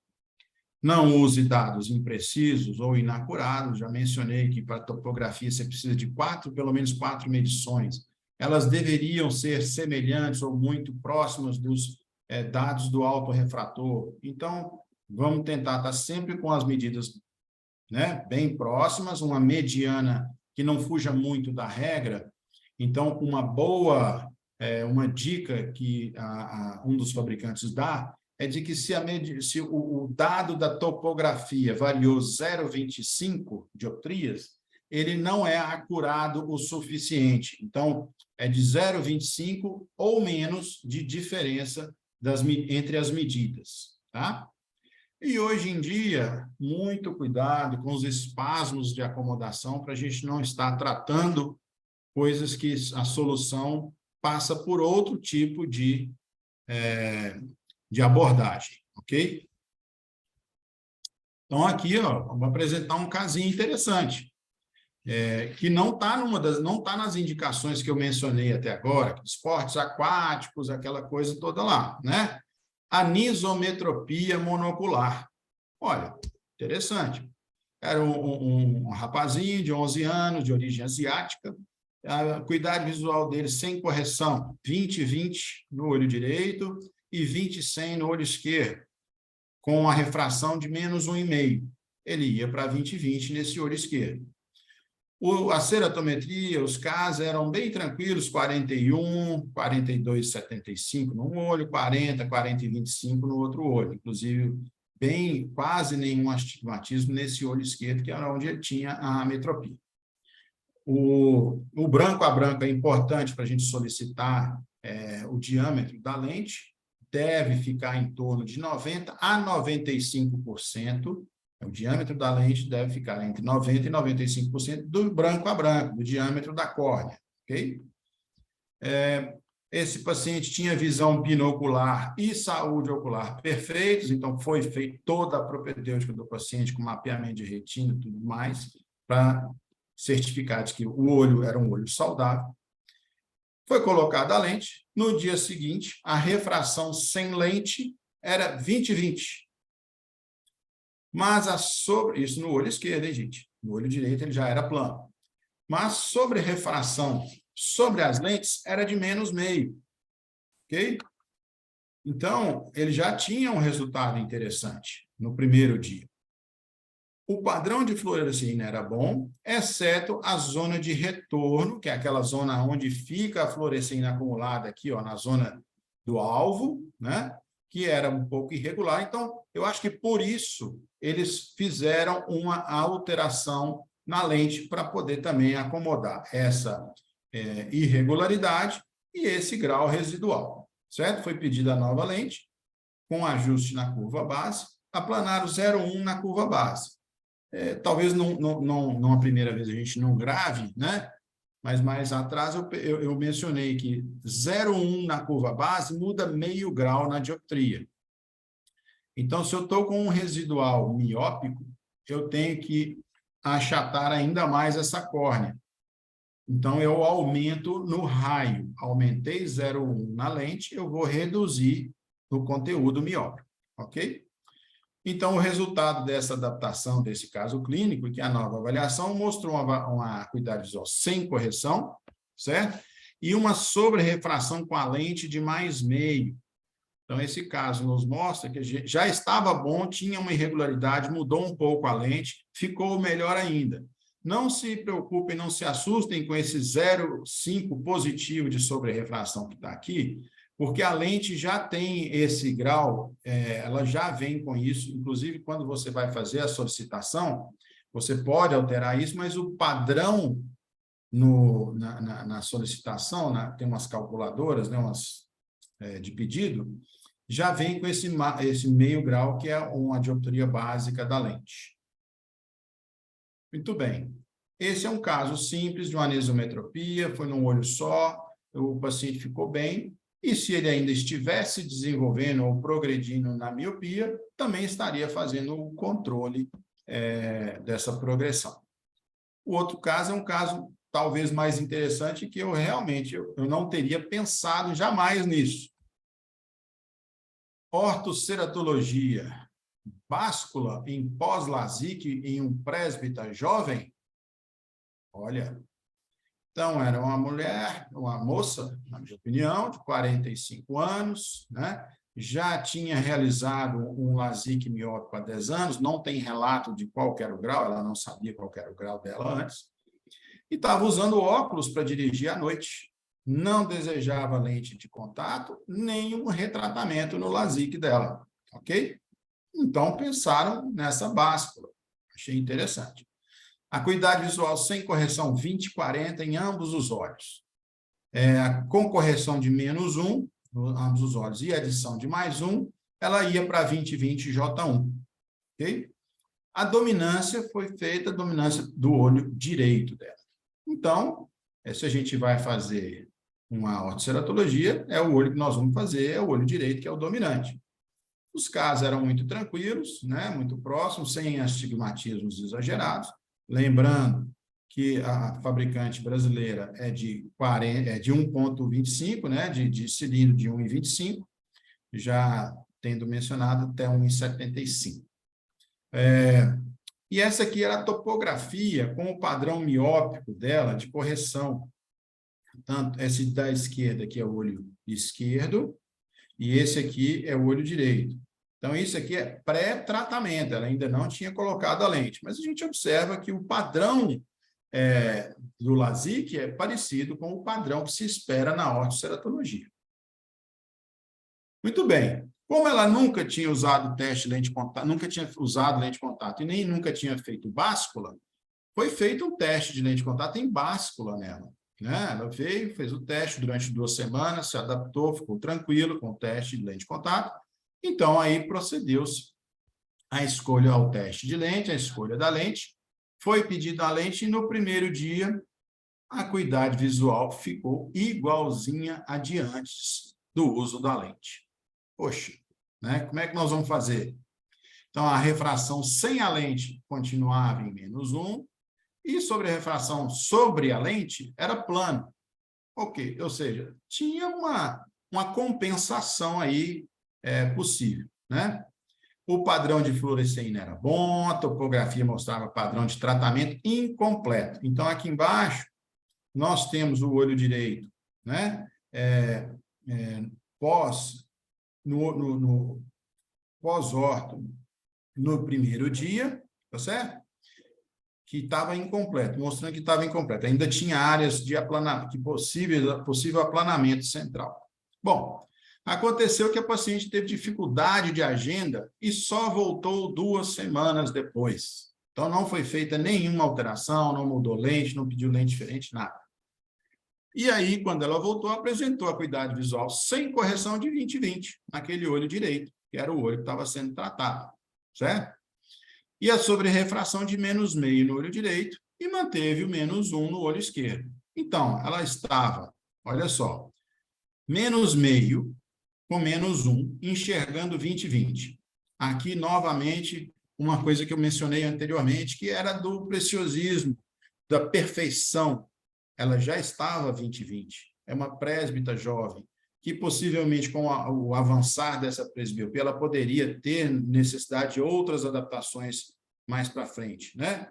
Não use dados imprecisos ou inacurados, já mencionei que para topografia você precisa de pelo menos 4 medições. Elas deveriam ser semelhantes ou muito próximas dos dados do autorrefrator. Então, vamos tentar estar sempre com as medidas, né, bem próximas, uma mediana que não fuja muito da regra. Então, uma dica que um dos fabricantes dá é de que se o dado da topografia variou 0,25 dioptrias, ele não é acurado o suficiente. Então, é de 0,25 ou menos de diferença entre as medidas, tá? E hoje em dia, muito cuidado com os espasmos de acomodação para a gente não estar tratando coisas que a solução passa por outro tipo de abordagem, ok? Então, aqui, ó, vou apresentar um casinho interessante, que não está nas indicações que eu mencionei até agora, esportes aquáticos, aquela coisa toda lá, né? Anisometropia monocular. Olha, interessante. Era um rapazinho de 11 anos, de origem asiática, a acuidade visual dele sem correção, 20/20 no olho direito e 20/100 no olho esquerdo, com a refração de menos 1,5. Ele ia para 20/20 nesse olho esquerdo. A ceratometria, os casos eram bem tranquilos, 41, 42/75 num olho, 40, 40/25 no outro olho. Inclusive, quase nenhum astigmatismo nesse olho esquerdo, que era onde ele tinha a ametropia. O branco a branco é importante para a gente solicitar o diâmetro da lente, deve ficar em torno de 90% a 95%. O diâmetro da lente deve ficar entre 90% e 95% do branco a branco, do diâmetro da córnea, ok? Esse paciente tinha visão binocular e saúde ocular perfeitos, então foi feita toda a propedêutica do paciente com mapeamento de retina e tudo mais, para certificar de que o olho era um olho saudável. Foi colocada a lente. No dia seguinte, a refração sem lente era 20/20. Mas isso no olho esquerdo, hein, gente? No olho direito ele já era plano. Mas sobre refração, sobre as lentes, era de -0,5. Ok? Então, ele já tinha um resultado interessante no primeiro dia. O padrão de fluorescina era bom, exceto a zona de retorno, que é aquela zona onde fica a fluorescina acumulada aqui, ó, na zona do alvo, né? Que era um pouco irregular. Então, eu acho que por isso eles fizeram uma alteração na lente para poder também acomodar essa irregularidade e esse grau residual, certo? Foi pedida a nova lente, com ajuste na curva base, aplanaram 0,1 na curva base. Talvez não a primeira vez a gente não grave, né? Mas mais atrás eu mencionei que 0,1 na curva base muda meio grau na dioptria. Então, se eu estou com um residual miópico, eu tenho que achatar ainda mais essa córnea. Então, eu aumento no raio. Aumentei 0,1 na lente, eu vou reduzir no conteúdo miópico, ok? Então, o resultado dessa adaptação desse caso clínico, que a nova avaliação mostrou uma acuidade visual sem correção, certo? E uma sobre-refração com a lente de +0,5. Então, esse caso nos mostra que já estava bom, tinha uma irregularidade, mudou um pouco a lente, ficou melhor ainda. Não se preocupem, não se assustem com esse 0,5 positivo de sobre-refração que está aqui, porque a lente já tem esse grau, ela já vem com isso, inclusive quando você vai fazer a solicitação, você pode alterar isso, mas o padrão na solicitação, tem umas calculadoras, né, de pedido, já vem com esse meio grau, que é uma dioptria básica da lente. Muito bem. Esse é um caso simples de uma anisometropia, foi num olho só, o paciente ficou bem, e se ele ainda estivesse desenvolvendo ou progredindo na miopia, também estaria fazendo o controle dessa progressão. O outro caso é um caso talvez mais interessante, que eu realmente não teria pensado jamais nisso. Ortoceratologia, báscula em pós-LASIK em um presbítero jovem? Olha, então era uma mulher, uma moça, na minha opinião, de 45 anos, né? Já tinha realizado um LASIK miópico há 10 anos, não tem relato de qual era o grau, ela não sabia qual era o grau dela antes, e estava usando óculos para dirigir à noite. Não desejava lente de contato, nem um retratamento no LASIK dela, ok? Então, pensaram nessa báscula. Achei interessante. Acuidade visual sem correção 20/40 em ambos os olhos. Com correção de -1, em ambos os olhos, e adição de +1, ela ia para 20/20 J1. Ok? A dominância foi feita, a dominância do olho direito dela. Então, se a gente vai fazer uma ortoceratologia, é o olho que nós vamos fazer, é o olho direito, que é o dominante. Os casos eram muito tranquilos, né, muito próximos, sem astigmatismos exagerados. Lembrando que a fabricante brasileira é de 1,25, né, de cilindro de 1,25, já tendo mencionado até 1,75. E essa aqui era a topografia com o padrão miópico dela, de correção. Tanto esse da esquerda aqui é o olho esquerdo, e esse aqui é o olho direito. Então, isso aqui é pré-tratamento, ela ainda não tinha colocado a lente, mas a gente observa que o padrão do LASIK é parecido com o padrão que se espera na ortoceratologia. Muito bem. Como ela nunca tinha usado teste de lente de contato, nunca tinha usado lente de contato e nem nunca tinha feito báscula, foi feito um teste de lente de contato em báscula nela. Né? Ela veio, fez o teste durante 2 semanas, se adaptou, ficou tranquilo com o teste de lente de contato. Então, aí procedeu-se a escolha ao teste de lente, a escolha da lente. Foi pedida a lente e no primeiro dia a acuidade visual ficou igualzinha a de antes do uso da lente. Poxa, né? Como é que nós vamos fazer? Então, a refração sem a lente continuava em -1, e sobre a refração sobre a lente era plano. Ok, ou seja, tinha uma compensação aí possível, né? O padrão de fluoresceína era bom, a topografia mostrava padrão de tratamento incompleto. Então, aqui embaixo, nós temos o olho direito, né? Pós-orto, no primeiro dia, tá certo? Que estava incompleto, mostrando que estava incompleto. Ainda tinha áreas de aplanamento, possível aplanamento central. Bom, aconteceu que a paciente teve dificuldade de agenda e só voltou 2 semanas depois. Então, não foi feita nenhuma alteração, não mudou lente, não pediu lente diferente, nada. E aí, quando ela voltou, apresentou a acuidade visual sem correção de 20/20, naquele olho direito, que era o olho que estava sendo tratado, certo? E a sobre-refração de -0,5 no olho direito e manteve o -1 no olho esquerdo. Então, ela estava, olha só, -0,5 com -1, enxergando 20/20. Aqui, novamente, uma coisa que eu mencionei anteriormente, que era do preciosismo, da perfeição. Ela já estava 20/20. É uma presbítera jovem, que possivelmente, com o avançar dessa presbiopia, ela poderia ter necessidade de outras adaptações mais para frente, né?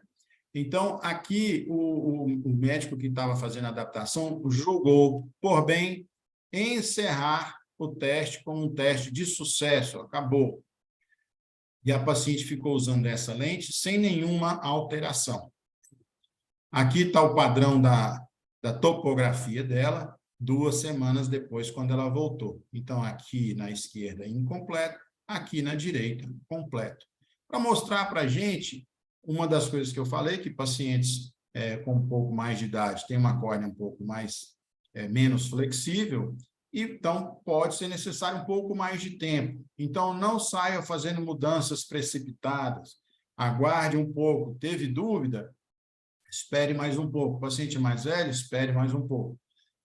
Então, aqui, o médico que estava fazendo a adaptação julgou por bem encerrar o teste como um teste de sucesso, acabou. E a paciente ficou usando essa lente sem nenhuma alteração. Aqui está o padrão da topografia dela, 2 semanas depois, quando ela voltou. Então, aqui na esquerda, incompleto, aqui na direita, completo. Para mostrar para a gente, uma das coisas que eu falei, que pacientes com um pouco mais de idade têm uma córnea um pouco mais, menos flexível, então pode ser necessário um pouco mais de tempo. Então, não saia fazendo mudanças precipitadas. Aguarde um pouco. Teve dúvida? Espere mais um pouco. Paciente mais velho, espere mais um pouco.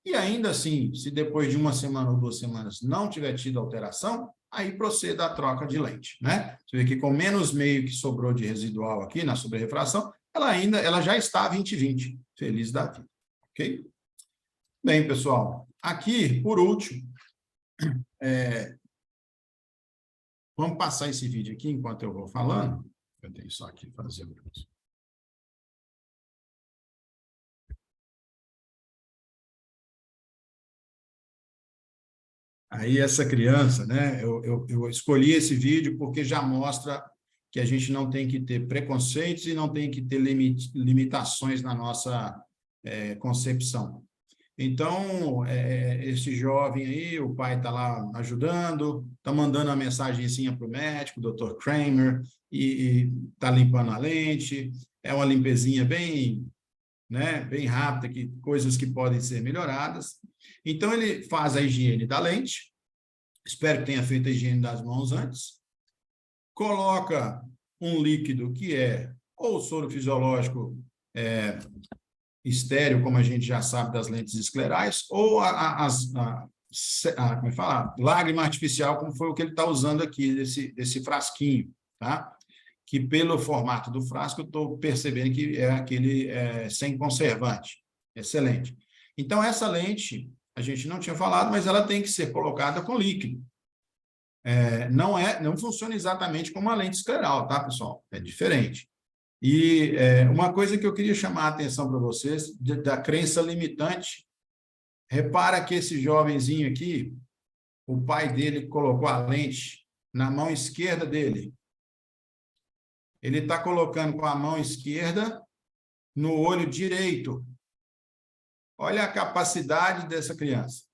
E ainda assim, se depois de 1 semana ou 2 semanas não tiver tido alteração, aí proceda a troca de lente, né? Você vê que com menos meio que sobrou de residual aqui na sobrerrefração, ela já está 20/20. Feliz da vida, ok? Bem, pessoal, aqui, por último, vamos passar esse vídeo aqui enquanto eu vou falando. Eu tenho só aqui fazer o... Aí essa criança, né? Eu escolhi esse vídeo porque já mostra que a gente não tem que ter preconceitos e não tem que ter limitações na nossa concepção. Então, esse jovem aí, o pai está lá ajudando, está mandando uma mensagenzinha para o médico, o Dr. Kramer, e está limpando a lente, é uma limpezinha bem, né, bem rápida, coisas que podem ser melhoradas. Então, ele faz a higiene da lente, espero que tenha feito a higiene das mãos antes, coloca um líquido que é ou soro fisiológico estéreo, como a gente já sabe das lentes esclerais, ou como é que fala? Lágrima artificial, como foi o que ele está usando aqui, desse frasquinho, tá? Que pelo formato do frasco, eu estou percebendo que é aquele sem conservante. Excelente. Então, essa lente, a gente não tinha falado, mas ela tem que ser colocada com líquido. Não funciona exatamente como uma lente escleral, tá, pessoal? É diferente. E uma coisa que eu queria chamar a atenção para vocês, da crença limitante, repara que esse jovenzinho aqui, o pai dele colocou a lente na mão esquerda dele. Ele está colocando com a mão esquerda no olho direito. Olha a capacidade dessa criança.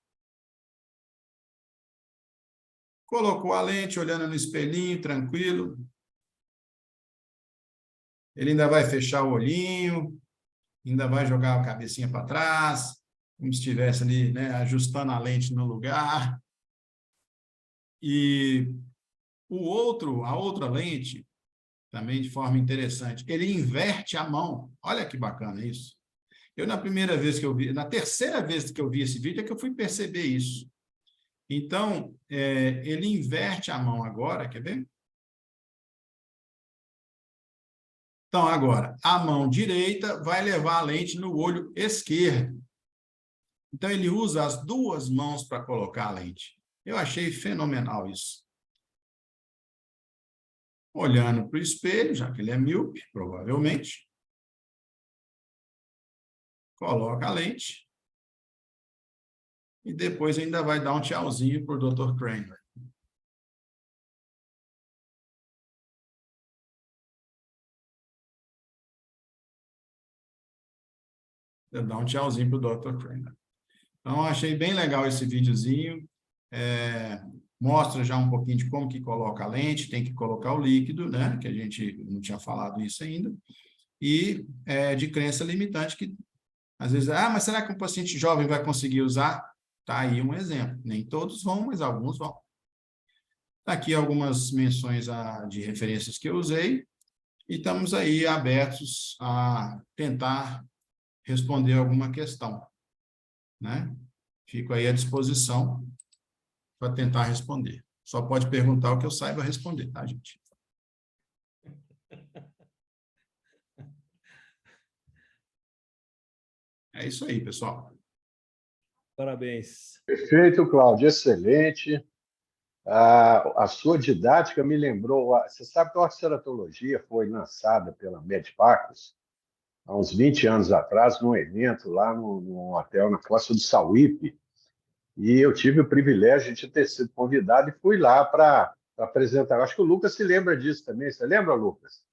Colocou a lente, olhando no espelhinho, tranquilo. Ele ainda vai fechar o olhinho, ainda vai jogar a cabecinha para trás, como se estivesse ali, né, ajustando a lente no lugar. E a outra lente, também de forma interessante, ele inverte a mão. Olha que bacana isso. Na terceira vez que eu vi esse vídeo é que eu fui perceber isso. Então, ele inverte a mão agora, quer ver? Então, agora, a mão direita vai levar a lente no olho esquerdo. Então, ele usa as duas mãos para colocar a lente. Eu achei fenomenal isso. Olhando para o espelho, já que ele é míope, provavelmente, coloca a lente e depois ainda vai dar um tchauzinho para o Dr. Kramer. Dar um tchauzinho para o Dr. Kramer. Então, achei bem legal esse videozinho. Mostra já um pouquinho de como que coloca a lente, tem que colocar o líquido, né? Que a gente não tinha falado isso ainda. E de crença limitante, que às vezes, mas será que um paciente jovem vai conseguir usar? Tá aí um exemplo. Nem todos vão, mas alguns vão. Tá aqui algumas menções de referências que eu usei, e estamos aí abertos a tentar responder alguma questão, né? Fico aí à disposição para tentar responder. Só pode perguntar o que eu saiba responder, tá, gente? É isso aí, pessoal. Parabéns. Perfeito, Cláudio, excelente. A sua didática me lembrou... Você sabe que a orceratologia foi lançada pela Medpacos há uns 20 anos atrás, num evento lá num hotel na Costa do Sauípe, e eu tive o privilégio de ter sido convidado e fui lá para apresentar. Acho que o Lucas se lembra disso também. Você lembra, Lucas?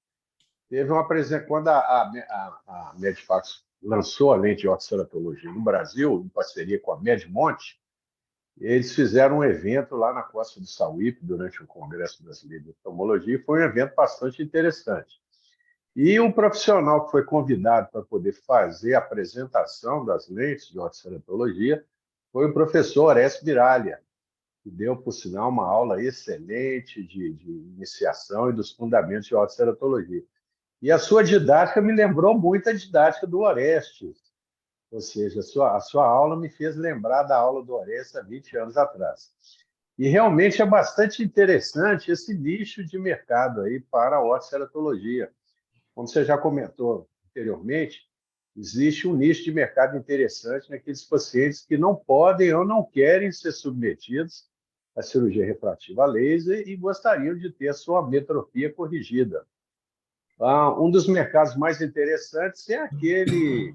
Teve uma apresentação, quando a Medpacos lançou a lente de orceratologia no Brasil, em parceria com a Medmonte, eles fizeram um evento lá na Costa do Sauípe, durante o Congresso Brasileiro de Oftalmologia, e foi um evento bastante interessante. E um profissional que foi convidado para poder fazer a apresentação das lentes de ortoceratologia foi o professor Orestes Miralha, que deu, por sinal, uma aula excelente de iniciação e dos fundamentos de otoceratologia. E a sua didática me lembrou muito a didática do Orestes, ou seja, a sua aula me fez lembrar da aula do Orestes há 20 anos atrás. E realmente é bastante interessante esse nicho de mercado aí para a otoceratologia. Como você já comentou anteriormente, existe um nicho de mercado interessante naqueles pacientes que não podem ou não querem ser submetidos à cirurgia refrativa a laser e gostariam de ter a sua ametropia corrigida. Um dos mercados mais interessantes é aquele,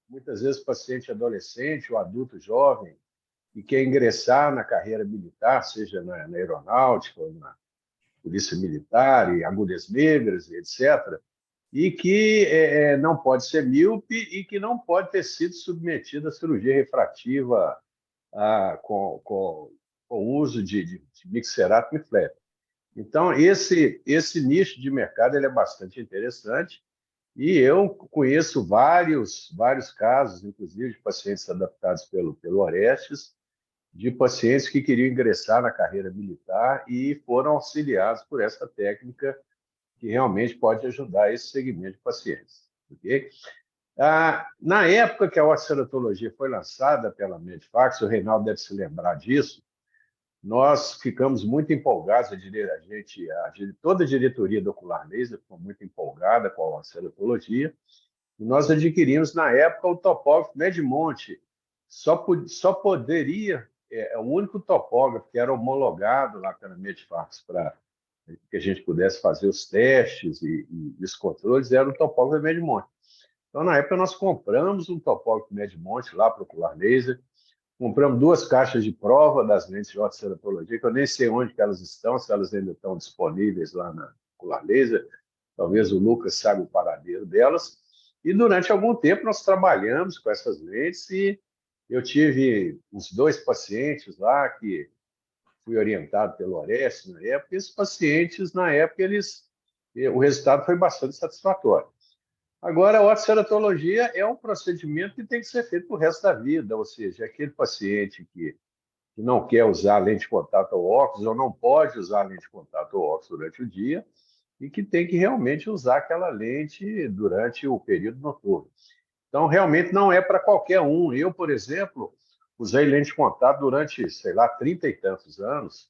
muitas vezes, paciente adolescente ou adulto jovem que quer ingressar na carreira militar, seja na aeronáutica ou na polícia militar, e agulhas negras, etc., e que não pode ser míope e que não pode ter sido submetido à cirurgia refrativa com o uso de mixerato e flap. Então, esse nicho de mercado ele é bastante interessante e eu conheço vários casos, inclusive de pacientes adaptados pelo Orestes, de pacientes que queriam ingressar na carreira militar e foram auxiliados por essa técnica que realmente pode ajudar esse segmento de pacientes. Okay? Na época que a otoceratologia foi lançada pela Medifax, o Reinaldo deve se lembrar disso, nós ficamos muito empolgados, eu diria, toda a diretoria do Ocular Laser ficou muito empolgada com a otoceratologia, e nós adquirimos, na época, o topógrafo Medmonte. Só poderia, o único topógrafo que era homologado lá pela Medifax para que a gente pudesse fazer os testes e os controles, era o topógrafo Medmonte. Então, na época, nós compramos um topógrafo Medmonte lá para o Ocular Laser, compramos 2 caixas de prova das lentes de otoceratologia, que eu nem sei onde que elas estão, se elas ainda estão disponíveis lá na Ocular Laser. Talvez o Lucas saiba o paradeiro delas. E durante algum tempo nós trabalhamos com essas lentes e eu tive uns 2 pacientes lá que fui orientado pelo Orestes na época, e esses pacientes, na época, o resultado foi bastante satisfatório. Agora, a otoceratologia é um procedimento que tem que ser feito para o resto da vida, ou seja, aquele paciente que não quer usar lente de contato ou óculos, ou não pode usar lente de contato ou óculos durante o dia, e que tem que realmente usar aquela lente durante o período noturno. Então, realmente não é para qualquer um. Eu, por exemplo, usei lente de contato durante, sei lá, 30 e tantos anos,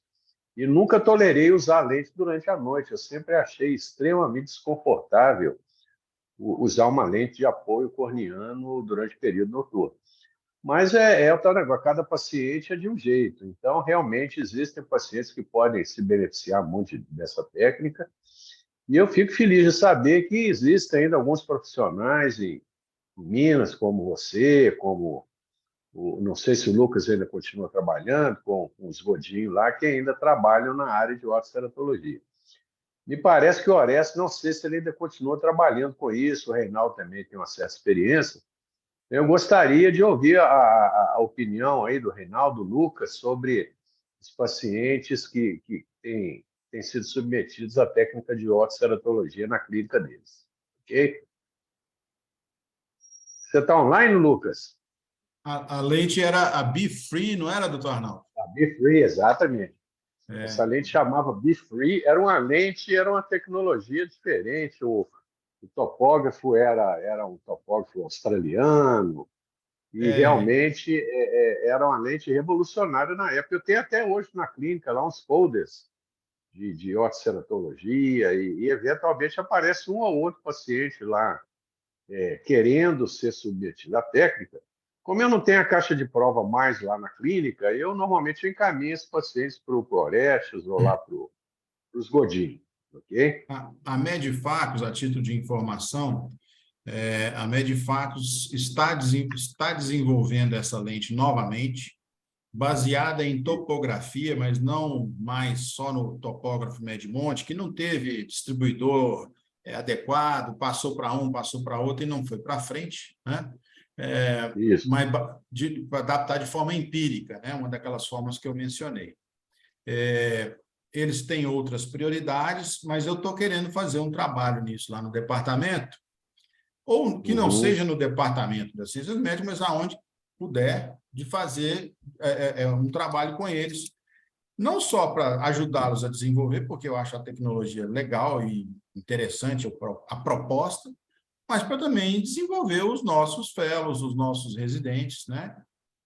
e nunca tolerei usar lente durante a noite. Eu sempre achei extremamente desconfortável usar uma lente de apoio corneano durante o período noturno. Mas é o tal negócio, cada paciente é de um jeito. Então, realmente, existem pacientes que podem se beneficiar muito dessa técnica. E eu fico feliz de saber que existem ainda alguns profissionais em Minas, como você, como não sei se o Lucas ainda continua trabalhando, com os Godinho lá, que ainda trabalham na área de otoceratologia. Me parece que o Orestes, não sei se ele ainda continua trabalhando com isso, o Reinaldo também tem uma certa experiência. Eu gostaria de ouvir a opinião aí do Reinaldo, do Lucas, sobre os pacientes que têm sido submetidos à técnica de otoceratologia na clínica deles. Ok? Você está online, Lucas? A lente era a Be Free, não era, doutor Arnaldo? A Be Free, exatamente. Essa lente chamava Be Free, era uma tecnologia diferente. O topógrafo era um topógrafo australiano, e realmente era uma lente revolucionária na época. Eu tenho até hoje na clínica lá uns folders de otoceratologia, e eventualmente aparece um ou outro paciente lá querendo ser submetido à técnica. Como eu não tenho a caixa de prova mais lá na clínica, eu normalmente encaminho esses pacientes para o Orestes ou lá para os Godinho. Okay? A Medifacus, a título de informação, a Medifacus está desenvolvendo essa lente novamente, baseada em topografia, mas não mais só no topógrafo Medmonte, que não teve distribuidor adequado, passou para um, passou para outro e não foi para frente, né? Mas para adaptar de forma empírica, né? Uma daquelas formas que eu mencionei. Eles têm outras prioridades, mas eu estou querendo fazer um trabalho nisso lá no departamento, ou que não seja no departamento das ciências médicas, mas aonde puder, de fazer um trabalho com eles, não só para ajudá-los a desenvolver, porque eu acho a tecnologia legal e interessante, a proposta, mas para também desenvolver os nossos fellows, os nossos residentes, né?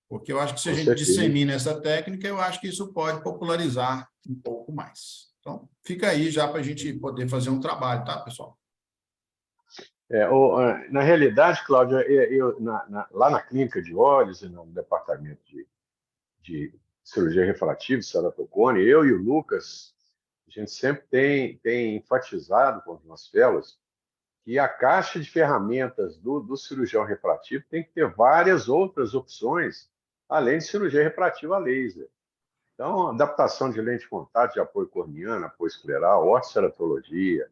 Porque eu acho que se a Com gente certeza. dissemina essa técnica, eu acho que isso pode popularizar um pouco mais. Então, fica aí já para a gente poder fazer um trabalho, tá, pessoal? Na realidade, Cláudia, lá na clínica de olhos e no departamento de cirurgia refrativa, ceratocone, eu e o Lucas, a gente sempre tem enfatizado com os nossos fellows que a caixa de ferramentas do cirurgião refrativo tem que ter várias outras opções, além de cirurgia refrativa a laser. Então, adaptação de lente de contato, de apoio corneano, apoio escleral, ortoceratologia,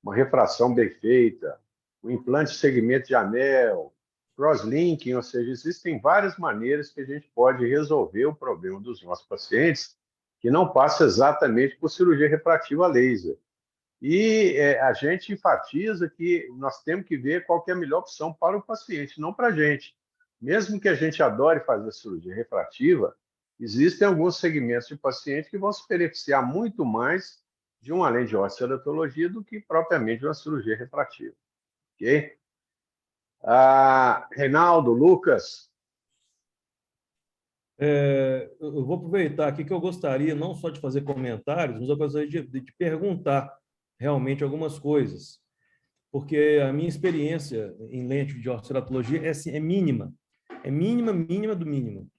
uma refração bem feita, o implante de segmento de anel, crosslinking, ou seja, existem várias maneiras que a gente pode resolver o problema dos nossos pacientes que não passa exatamente por cirurgia refrativa a laser. E a gente enfatiza que nós temos que ver qual que é a melhor opção para o paciente, não para a gente. Mesmo que a gente adore fazer cirurgia refrativa, existem alguns segmentos de pacientes que vão se beneficiar muito mais de uma lente de ortoceratologia do que propriamente de uma cirurgia refrativa. Ok? Reinaldo, Lucas. Eu vou aproveitar aqui que eu gostaria não só de fazer comentários, mas eu gostaria de perguntar realmente algumas coisas, porque a minha experiência em lente de ortoceratologia é mínima, mínima do mínimo.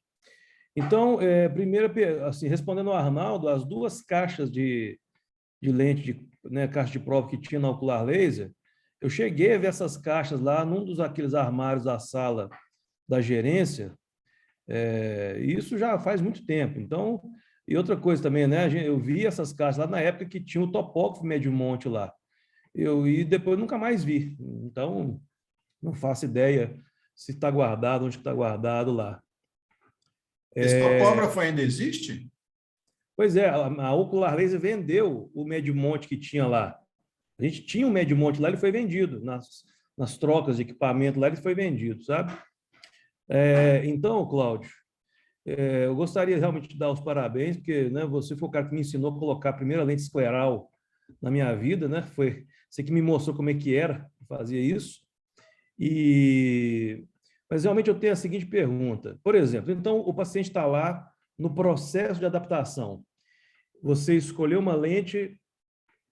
Então, primeiro, assim, respondendo ao Arnaldo, as duas caixas de lente, caixa de prova que tinha na ocular laser, eu cheguei a ver essas caixas lá num aqueles armários da sala da gerência, e isso já faz muito tempo. Então, e outra coisa também, né? Eu vi essas caixas lá na época que tinha o topógrafo Medimonte lá. E depois nunca mais vi. Então, não faço ideia se está guardado, onde está guardado lá. Esse topógrafo ainda existe? Pois é, a Ocular Laser vendeu o Medimonte que tinha lá. A gente tinha um Medimonte lá, ele foi vendido. Nas trocas de equipamento lá, ele foi vendido, sabe? Então, Cláudio, eu gostaria realmente de dar os parabéns, porque, né, você foi o cara que me ensinou a colocar a primeira lente escleral na minha vida, né? Foi você que me mostrou como é que era fazer isso. Mas realmente eu tenho a seguinte pergunta. Por exemplo, então o paciente está lá no processo de adaptação. Você escolheu uma lente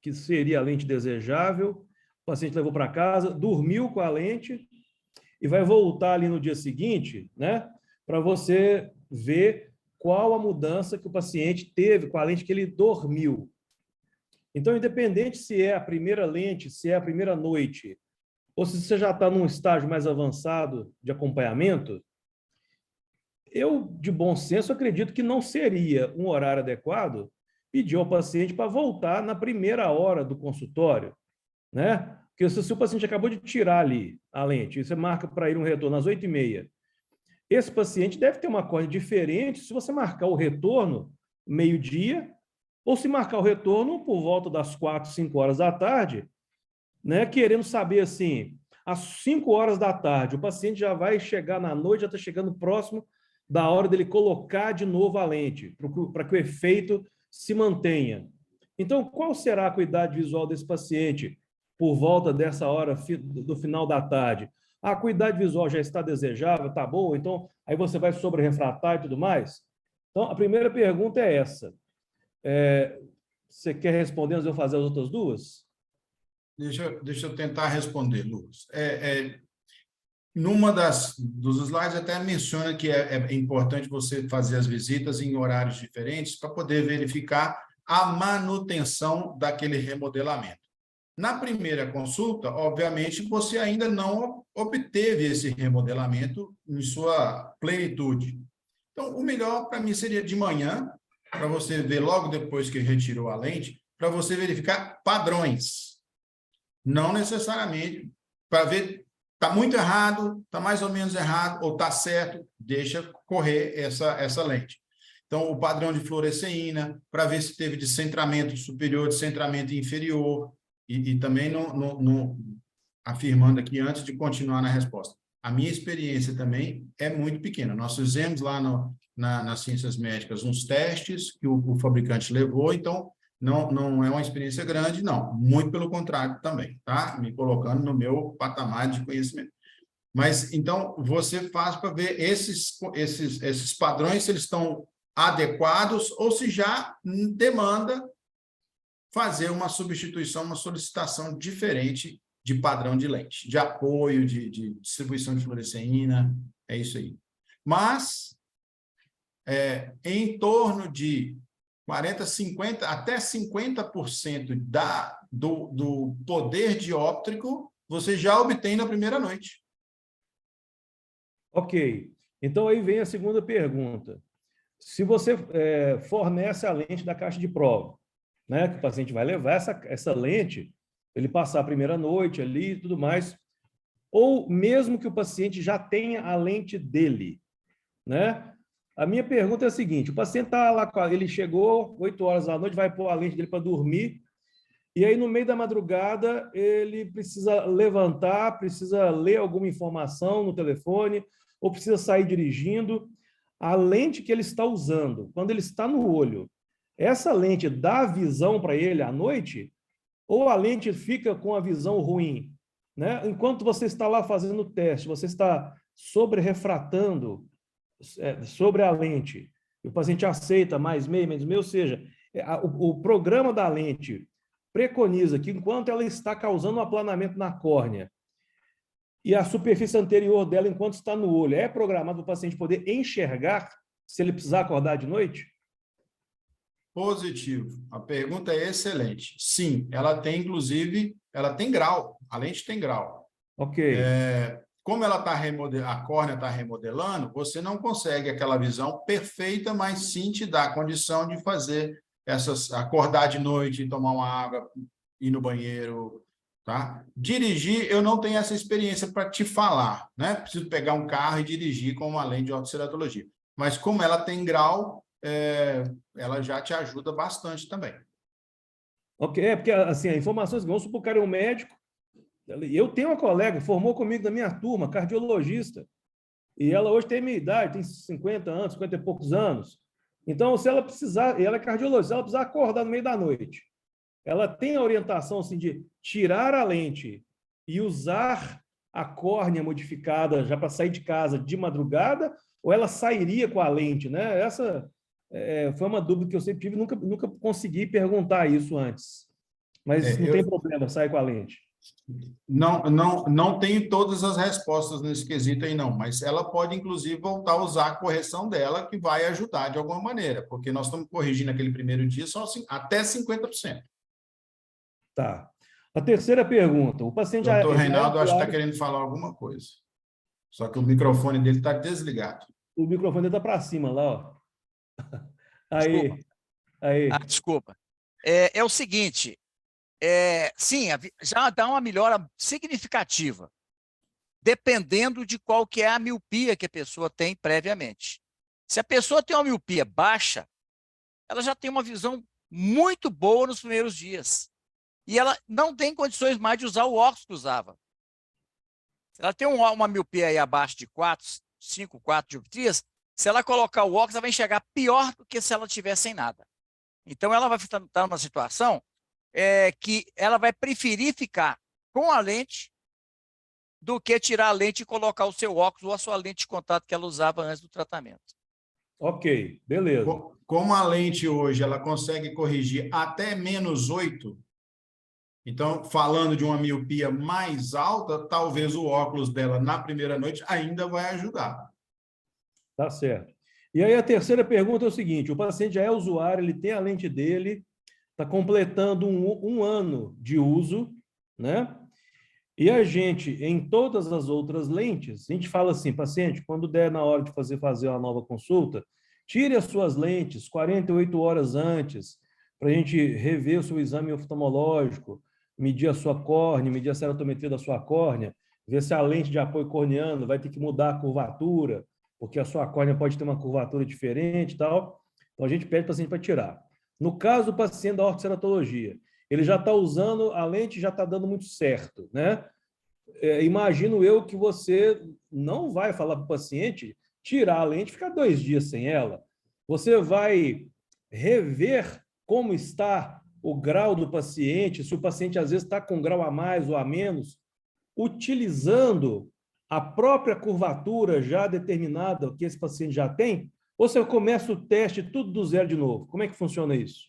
que seria a lente desejável, o paciente levou para casa, dormiu com a lente e vai voltar ali no dia seguinte, né, para você ver qual a mudança que o paciente teve com a lente que ele dormiu. Então, independente se é a primeira lente, se é a primeira noite, ou se você já está num estágio mais avançado de acompanhamento, eu, de bom senso, acredito que não seria um horário adequado pedir ao paciente para voltar na primeira hora do consultório, né? Porque se o paciente acabou de tirar ali a lente, e você marca para ir um retorno às 8h30, esse paciente deve ter uma córnea diferente se você marcar o retorno meio-dia ou se marcar o retorno por volta das 4, 5 horas da tarde, né? Querendo saber, assim, às 5 horas da tarde, o paciente já vai chegar na noite, já está chegando próximo da hora dele colocar de novo a lente, para que o efeito se mantenha. Então, qual será a acuidade visual desse paciente por volta dessa hora do final da tarde? A acuidade visual já está desejável, está boa? Então, aí você vai sobre-refratar e tudo mais? Então, a primeira pergunta é essa. Você quer responder antes de eu fazer as outras duas? Deixa eu tentar responder, Lucas. Dos slides até menciona que é importante você fazer as visitas em horários diferentes para poder verificar a manutenção daquele remodelamento. Na primeira consulta, obviamente, você ainda não obteve esse remodelamento em sua plenitude. Então, o melhor para mim seria de manhã, para você ver logo depois que retirou a lente, para você verificar padrões. Não necessariamente para ver está muito errado, está mais ou menos errado, ou está certo, deixa correr essa lente. Então, o padrão de fluoresceína, para ver se teve descentramento superior, descentramento inferior, e também afirmando aqui, antes de continuar na resposta, a minha experiência também é muito pequena. Nós fizemos lá nas ciências médicas uns testes que o fabricante levou, então não é uma experiência grande, não. Muito pelo contrário também, tá? Me colocando no meu patamar de conhecimento. Mas, então, você faz para ver esses padrões, se eles estão adequados ou se já demanda fazer uma substituição, uma solicitação diferente de padrão de lente, de apoio, de distribuição de fluoresceína, é isso aí. Mas, em torno de 40%, 50%, até 50% do poder dióptrico, você já obtém na primeira noite. Ok. Então, aí vem a segunda pergunta. Se você fornece a lente da caixa de prova, né, que o paciente vai levar essa lente, ele passar a primeira noite ali e tudo mais, ou mesmo que o paciente já tenha a lente dele, né? A minha pergunta é a seguinte: o paciente está lá, ele chegou 8 horas da noite, vai pôr a lente dele para dormir, e aí no meio da madrugada ele precisa levantar, precisa ler alguma informação no telefone, ou precisa sair dirigindo. A lente que ele está usando, quando ele está no olho, essa lente dá visão para ele à noite? Ou a lente fica com a visão ruim, né? Enquanto você está lá fazendo o teste, você está sobre-refratando sobre a lente, o paciente aceita mais meio, menos meio, ou seja, o programa da lente preconiza que enquanto ela está causando um aplanamento na córnea e a superfície anterior dela, enquanto está no olho, é programado para o paciente poder enxergar se ele precisar acordar de noite? Positivo. A pergunta é excelente. Sim, ela tem, inclusive, ela tem grau. A lente tem grau. Ok. Como ela a córnea está remodelando, você não consegue aquela visão perfeita, mas sim te dá a condição de fazer acordar de noite, tomar uma água, ir no banheiro, tá? Dirigir, eu não tenho essa experiência para te falar, né? Preciso pegar um carro e dirigir com uma lente de ortoceratologia. Mas como ela tem grau, ela já te ajuda bastante também. Ok, porque assim, a informações, vamos supor que o cara é um médico, eu tenho uma colega, formou comigo da minha turma, cardiologista, e ela hoje tem a minha idade, tem 50 anos, 50 e poucos anos. Então, se ela precisar, ela é cardiologista, se ela precisar acordar no meio da noite, ela tem a orientação assim, de tirar a lente e usar a córnea modificada já para sair de casa de madrugada, ou ela sairia com a lente, né? Essa foi uma dúvida que eu sempre tive, nunca consegui perguntar isso antes. Mas não tem problema, sair com a lente. Não tenho todas as respostas nesse quesito aí, não, mas ela pode, inclusive, voltar a usar a correção dela, que vai ajudar de alguma maneira, porque nós estamos corrigindo aquele primeiro dia só assim, até 50%. Tá. A terceira pergunta, o paciente já... Doutor Reinaldo, acho que está querendo falar alguma coisa. Só que o microfone dele está desligado. O microfone está para cima lá, ó. Aí. Desculpa. Aí. Desculpa. É o seguinte, sim, já dá uma melhora significativa, dependendo de qual que é a miopia que a pessoa tem previamente. Se a pessoa tem uma miopia baixa, ela já tem uma visão muito boa nos primeiros dias. E ela não tem condições mais de usar o óculos que usava. Ela tem uma miopia aí abaixo de 5, 4 dioptrias, se ela colocar o óculos, ela vai enxergar pior do que se ela estiver sem nada. Então, ela vai estar numa situação que ela vai preferir ficar com a lente do que tirar a lente e colocar o seu óculos ou a sua lente de contato que ela usava antes do tratamento. Ok, beleza. Como a lente hoje ela consegue corrigir até -8, então, falando de uma miopia mais alta, talvez o óculos dela na primeira noite ainda vai ajudar. Tá certo. E aí a terceira pergunta é o seguinte: o paciente já é usuário, ele tem a lente dele, está completando um ano de uso, né? E a gente, em todas as outras lentes, a gente fala assim, paciente, quando der na hora de fazer uma nova consulta, tire as suas lentes 48 horas antes, para a gente rever o seu exame oftalmológico, medir a sua córnea, medir a ceratometria da sua córnea, ver se a lente de apoio corneano vai ter que mudar a curvatura, porque a sua córnea pode ter uma curvatura diferente e tal. Então, a gente pede para o paciente para tirar. No caso do paciente da ortoceratologia, ele já está usando, a lente já está dando muito certo, né? imagino eu que você não vai falar para o paciente tirar a lente e ficar 2 dias sem ela. Você vai rever como está o grau do paciente, se o paciente às vezes está com grau a mais ou a menos, utilizando a própria curvatura já determinada que esse paciente já tem, ou você começa o teste tudo do zero de novo? Como é que funciona isso?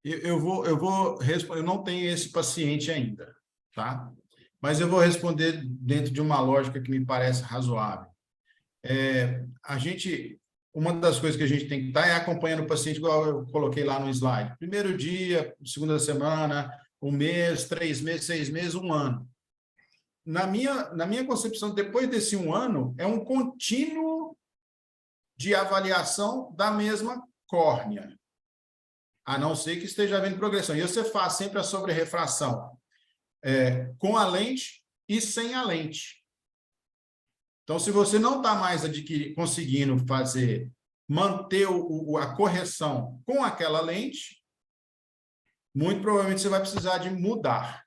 Eu não tenho esse paciente ainda, tá? Mas eu vou responder dentro de uma lógica que me parece razoável. Uma das coisas que a gente tem que estar é acompanhando o paciente, igual eu coloquei lá no slide. Primeiro dia, segunda semana, 1 mês, 3 meses, 6 meses, 1 ano. Na minha concepção, depois desse 1 ano, é um contínuo de avaliação da mesma córnea, a não ser que esteja havendo progressão. E você faz sempre a sobre-refração com a lente e sem a lente. Então, se você não está mais conseguindo manter a correção com aquela lente, muito provavelmente você vai precisar de mudar.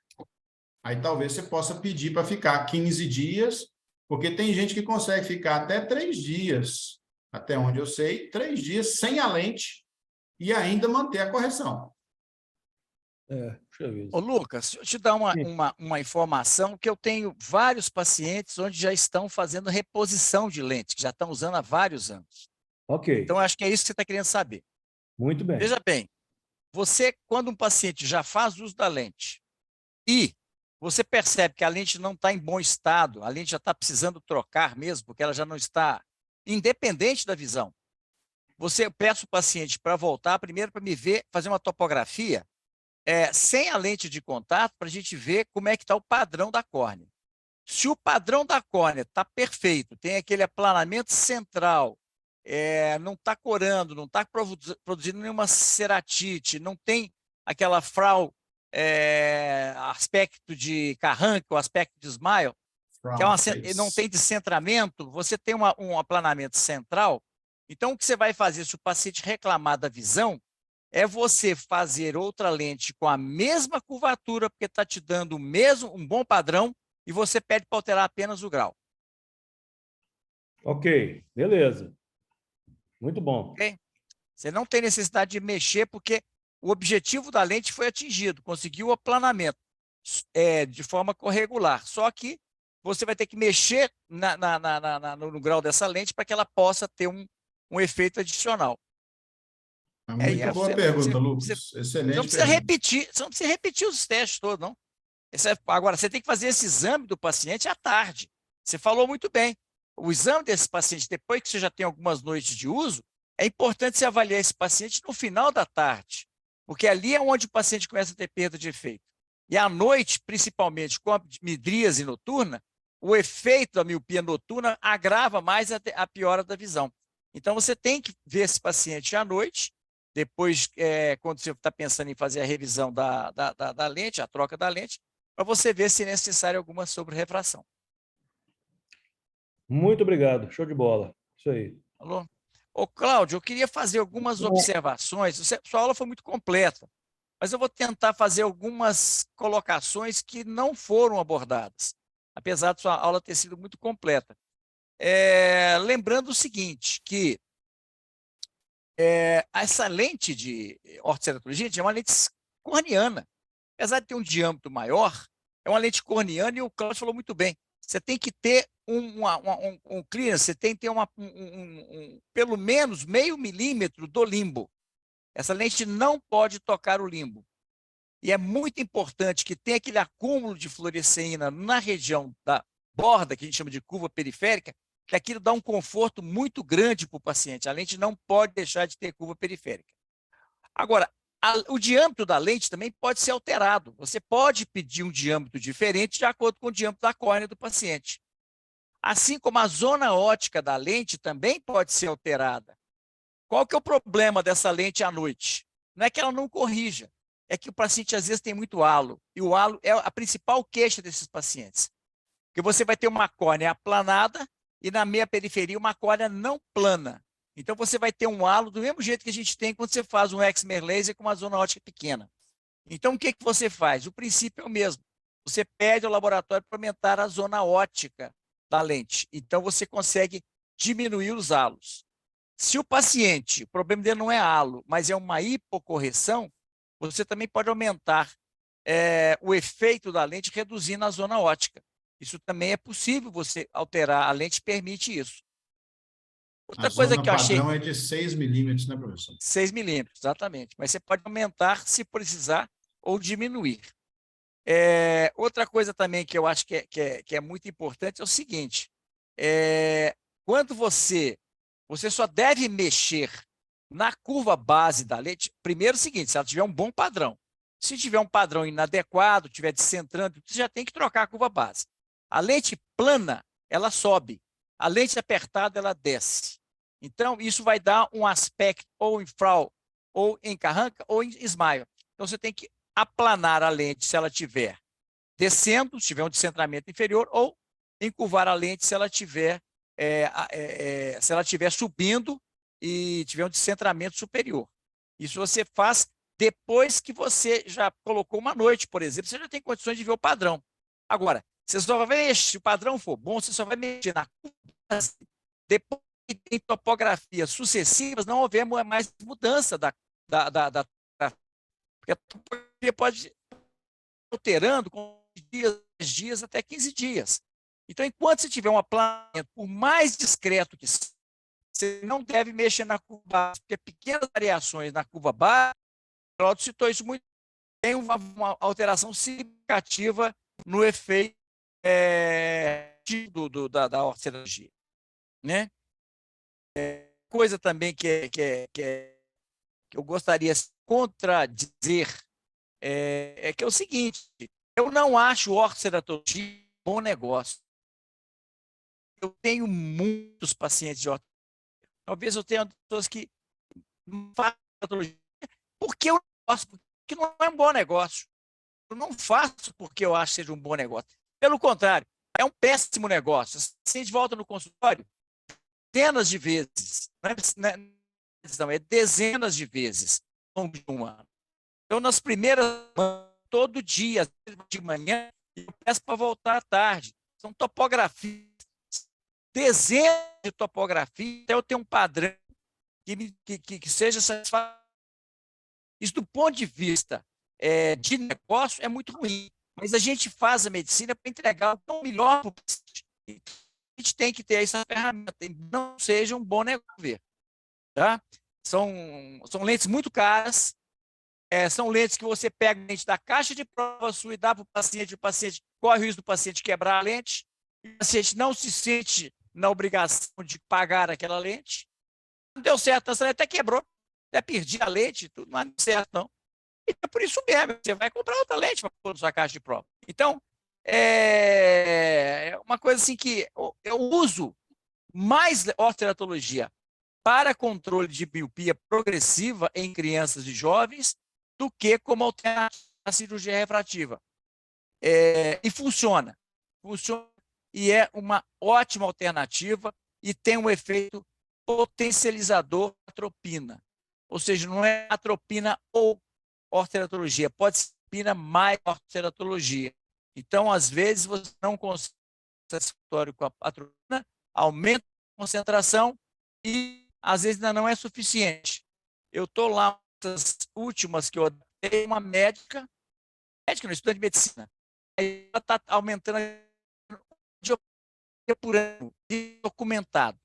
Aí talvez você possa pedir para ficar 15 dias, porque tem gente que consegue ficar até 3 dias, até onde eu sei, 3 dias sem a lente e ainda manter a correção. Deixa eu ver. Ô, Lucas, deixa eu te dar uma informação que eu tenho vários pacientes onde já estão fazendo reposição de lente, que já estão usando há vários anos. Ok. Então, acho que é isso que você está querendo saber. Muito bem. Veja bem, quando um paciente já faz uso da lente e você percebe que a lente não está em bom estado, a lente já está precisando trocar mesmo, porque ela já não está independente da visão, você peça o paciente para voltar primeiro para me ver, fazer uma topografia sem a lente de contato, para a gente ver como é que está o padrão da córnea. Se o padrão da córnea está perfeito, tem aquele aplanamento central, não está corando, não está produzindo nenhuma ceratite, não tem aquela frau, aspecto de carranco, aspecto de smile, que não tem descentramento, você tem um aplanamento central. Então, o que você vai fazer se o paciente reclamar da visão é você fazer outra lente com a mesma curvatura, porque está te dando um bom padrão, e você pede para alterar apenas o grau. Ok, beleza. Muito bom. Okay? Você não tem necessidade de mexer, porque o objetivo da lente foi atingido, conseguiu o aplanamento de forma corregular. Só que você vai ter que mexer no grau dessa lente para que ela possa ter um efeito adicional. Muito boa pergunta, Lucas. Excelente pergunta. Você não precisa repetir os testes todos, não. Agora, você tem que fazer esse exame do paciente à tarde. Você falou muito bem. O exame desse paciente, depois que você já tem algumas noites de uso, é importante você avaliar esse paciente no final da tarde, porque ali é onde o paciente começa a ter perda de efeito. E à noite, principalmente com a midríase noturna, o efeito da miopia noturna agrava mais a piora da visão. Então, você tem que ver esse paciente à noite, depois, quando você está pensando em fazer a revisão da lente, a troca da lente, para você ver se é necessário alguma sobre-refração. Muito obrigado. Show de bola. Isso aí. Alô? Ô, Cláudio, eu queria fazer algumas observações. Sua aula foi muito completa, mas eu vou tentar fazer algumas colocações que não foram abordadas, apesar de sua aula ter sido muito completa. Lembrando o seguinte, que essa lente de ortoceratologia é uma lente corneana. Apesar de ter um diâmetro maior, é uma lente corneana, e o Cláudio falou muito bem. Você tem que ter um clearance, você tem que ter pelo menos meio milímetro do limbo. Essa lente não pode tocar o limbo. E é muito importante que tenha aquele acúmulo de fluoresceína na região da borda, que a gente chama de curva periférica, que aquilo dá um conforto muito grande para o paciente. A lente não pode deixar de ter curva periférica. Agora, o diâmetro da lente também pode ser alterado. Você pode pedir um diâmetro diferente de acordo com o diâmetro da córnea do paciente. Assim como a zona óptica da lente também pode ser alterada. Qual que é o problema dessa lente à noite? Não é que ela não corrija, é que o paciente às vezes tem muito halo. E o halo é a principal queixa desses pacientes. Porque você vai ter uma córnea aplanada e na meia periferia uma córnea não plana. Então, você vai ter um halo do mesmo jeito que a gente tem quando você faz um excimer laser com uma zona óptica pequena. Então, o que você faz? O princípio é o mesmo. você pede ao laboratório para aumentar a zona óptica da lente. Então, você consegue diminuir os halos. Se o paciente, o problema dele não é halo, mas é uma hipocorreção, você também pode aumentar o efeito da lente reduzindo a zona óptica. Isso também é possível, você alterar, a lente permite isso. A Outra coisa zona que eu achei... padrão é de 6 milímetros, né, professor? 6 milímetros, exatamente. Mas você pode aumentar se precisar ou diminuir. Outra coisa também que eu acho que é muito importante é o seguinte, quando você só deve mexer na curva base da lente, primeiro é o seguinte, se ela tiver um bom padrão. Se tiver um padrão inadequado, estiver descentrando, você já tem que trocar a curva base. A lente plana, ela sobe. A lente apertada, ela desce. Então, isso vai dar um aspecto ou em Frau, ou em Carranca, ou em Smile. Então, você tem que aplanar a lente se ela estiver descendo, se tiver um descentramento inferior, ou encurvar a lente se ela estiver subindo e tiver um descentramento superior. Isso você faz depois que você já colocou uma noite, por exemplo, você já tem condições de ver o padrão. Agora, você só vai mexer, se o padrão for bom, você só vai mexer na curva depois que em topografias sucessivas não houver mais mudança porque a topografia pode ir alterando com dias até 15 dias. Então, enquanto você tiver um aplanamento, por mais discreto que seja, você não deve mexer na curva base, porque pequenas variações na curva base, o Claudio citou isso muito, tem uma alteração significativa no efeito da ortocirurgia, né? Coisa também que eu gostaria de contradizer que é o seguinte, eu não acho ortoceratologia um bom negócio. Eu tenho muitos pacientes de ortoceratologia. Talvez eu tenha pessoas que não fazem ortoceratologia porque eu gosto, porque não é um bom negócio. Eu não faço porque eu acho que seja um bom negócio. Pelo contrário, é um péssimo negócio. Se a gente volta no consultório, dezenas de vezes, não é dezenas de vezes ao longo de um ano. Então, nas primeiras, todo dia, de manhã, eu peço para voltar à tarde. São topografias, dezenas de topografias, até eu ter um padrão que seja satisfatório. Isso, do ponto de vista de negócio, é muito ruim. Mas a gente faz a medicina para entregar o melhor para o paciente. Então, a gente tem que ter essa ferramenta, não seja um bom negócio. Tá? São lentes muito caras, são lentes que você pega a lente da caixa de prova sua e dá para o paciente corre o risco do paciente quebrar a lente, e o paciente não se sente na obrigação de pagar aquela lente. Não deu certo, essa lente até quebrou, até perdi a lente, tudo, mas não deu certo, não. E é por isso mesmo, você vai comprar outra lente para pôr na sua caixa de prova. Então, é uma coisa assim que eu uso mais ortoceratologia para controle de miopia progressiva em crianças e jovens do que como alternativa à cirurgia refrativa. E funciona e é uma ótima alternativa e tem um efeito potencializador da atropina. Ou seja, não é atropina ou ortoceratologia, pode ser atropina mais ortoceratologia. Então, às vezes, você não consegue satisfatório com a atropina, aumenta a concentração e, às vezes, ainda não é suficiente. Eu estou lá, essas últimas que eu dei, uma médica no estudante de medicina, ela está aumentando por ano, documentado.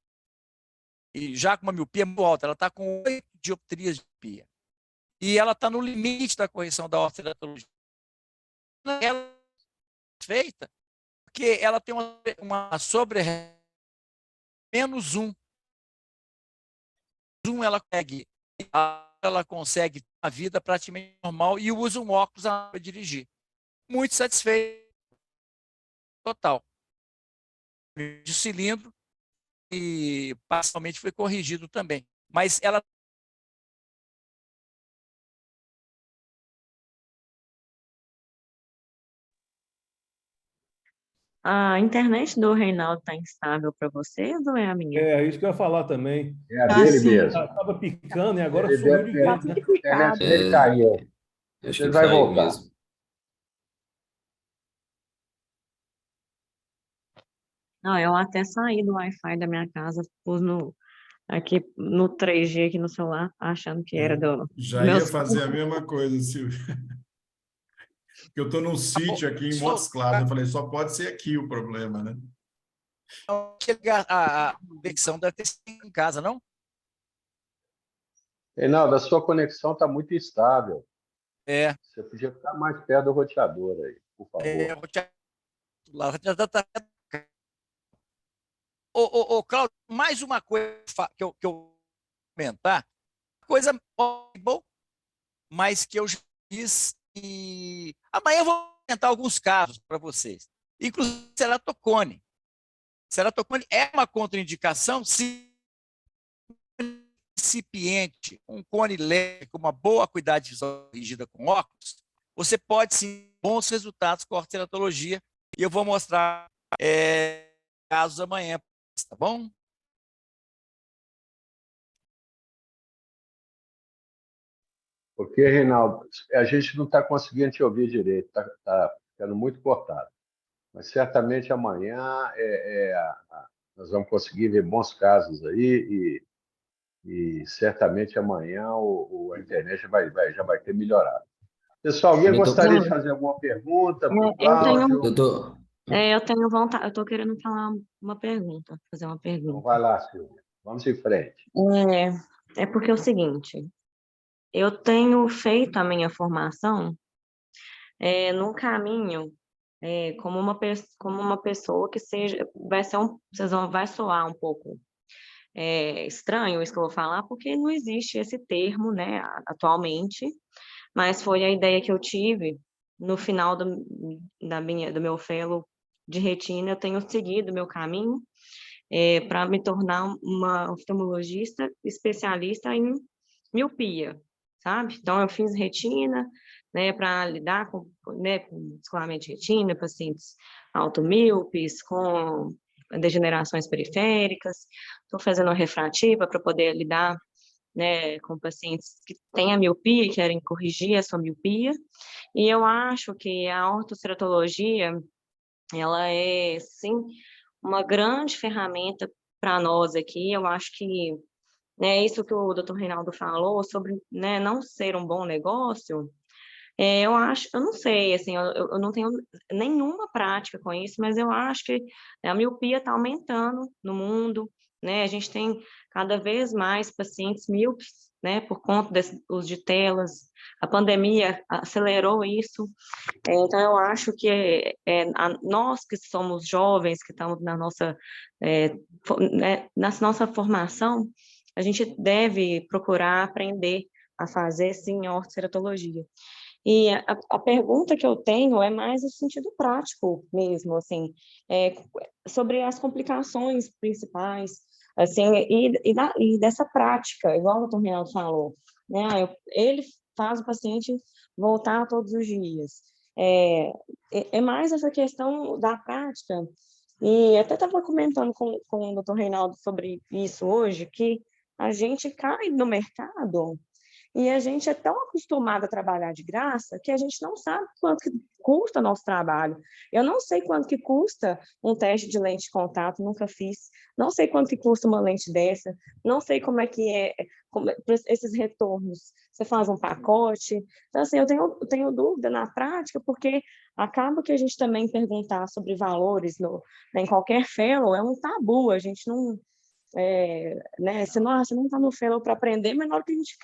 E já com uma miopia muito alta, ela está com 8 dioptrias de miopia. E ela está no limite da correção da ortoceratologia. Ela é feita porque ela tem uma sobre -1. Ela consegue a vida praticamente normal e usa um óculos para dirigir. Muito satisfeito. Total. De cilindro e parcialmente foi corrigido também. Mas ela A internet do Reinaldo está instável para vocês ou é a minha? É isso que eu ia falar também. É a dele sim. mesmo. Estava picando e agora Ele sumiu de deve ter- vez, né? A internet dele caiu. Acho Ele que vai caiu voltar. mesmo. Não, eu até saí do Wi-Fi da minha casa, pus aqui no 3G aqui no celular, achando que era do Já ia meus. fazer a mesma coisa, Silvio. Porque eu estou num sítio aqui em Montes Só Claros. Eu falei, só pode ser aqui o problema, né? a conexão deve ter sido em casa, não? Reinaldo, a sua conexão está muito instável. É, Você podia ficar mais perto do roteador aí, por favor. vou te lá. Cláudio, mais uma coisa que eu vou comentar, coisa horrível, mas que eu já fiz e amanhã eu vou comentar alguns casos para vocês. Inclusive, ceratocone. Ceratocone é uma contraindicação se incipiente, um cone leve, com uma boa acuidade visual corrigida com óculos, você pode sim ter bons resultados com a ortoceratologia e eu vou mostrar casos amanhã, tá bom? Porque, Reinaldo, a gente não está conseguindo te ouvir direito, está ficando muito cortado. Mas certamente amanhã nós vamos conseguir ver bons casos aí e certamente amanhã a internet já vai ter melhorado. Pessoal, alguém Doutor, gostaria de Não, fazer alguma pergunta para o eu tenho, Cláudio? doutor, eu tenho vontade, eu estou querendo falar uma pergunta, fazer uma Então pergunta. vai lá, Silvia. Vamos em frente. É porque é o seguinte, eu tenho feito a minha formação num caminho como uma pessoa que seja, vai soar um pouco estranho isso que eu vou falar, porque não existe esse termo, né, atualmente, mas foi a ideia que eu tive no final do meu fellow de retina. Eu tenho seguido o meu caminho para me tornar uma oftalmologista especialista em miopia, sabe? Então, eu fiz retina, né, para lidar com descolamento de retina, pacientes automíopes, com degenerações periféricas. Estou fazendo uma refrativa para poder lidar, né, com pacientes que têm a miopia e querem corrigir a sua miopia. E eu acho que a ortoceratologia, ela é, sim, uma grande ferramenta para nós aqui. Eu acho que, né, isso que o Dr. Reinaldo falou sobre, né, não ser um bom negócio, eu não sei, assim, eu não tenho nenhuma prática com isso, mas eu acho que a miopia está aumentando no mundo, né? A gente tem cada vez mais pacientes míopes, né, por conta desse uso de telas. A pandemia acelerou isso. Então, eu acho que nós que somos jovens, que estamos na nossa formação, a gente deve procurar aprender a fazer, sim, a ortoceratologia. E a pergunta que eu tenho é mais no sentido prático mesmo, assim, sobre as complicações principais, assim, e dessa prática, igual o Dr. Reinaldo falou, né? Ele faz o paciente voltar todos os dias. É mais essa questão da prática, e até estava comentando com o Dr. Reinaldo sobre isso hoje, que a gente cai no mercado e a gente é tão acostumado a trabalhar de graça que a gente não sabe quanto que custa nosso trabalho. Eu não sei quanto que custa um teste de lente de contato, nunca fiz. Não sei quanto que custa uma lente dessa. Não sei como é que esses retornos. Você faz um pacote. Então, assim, eu tenho dúvida na prática, porque acaba que a gente também perguntar sobre valores em qualquer fellow é um tabu. A gente não... né? Você não está no fellow para aprender, mas na hora que a gente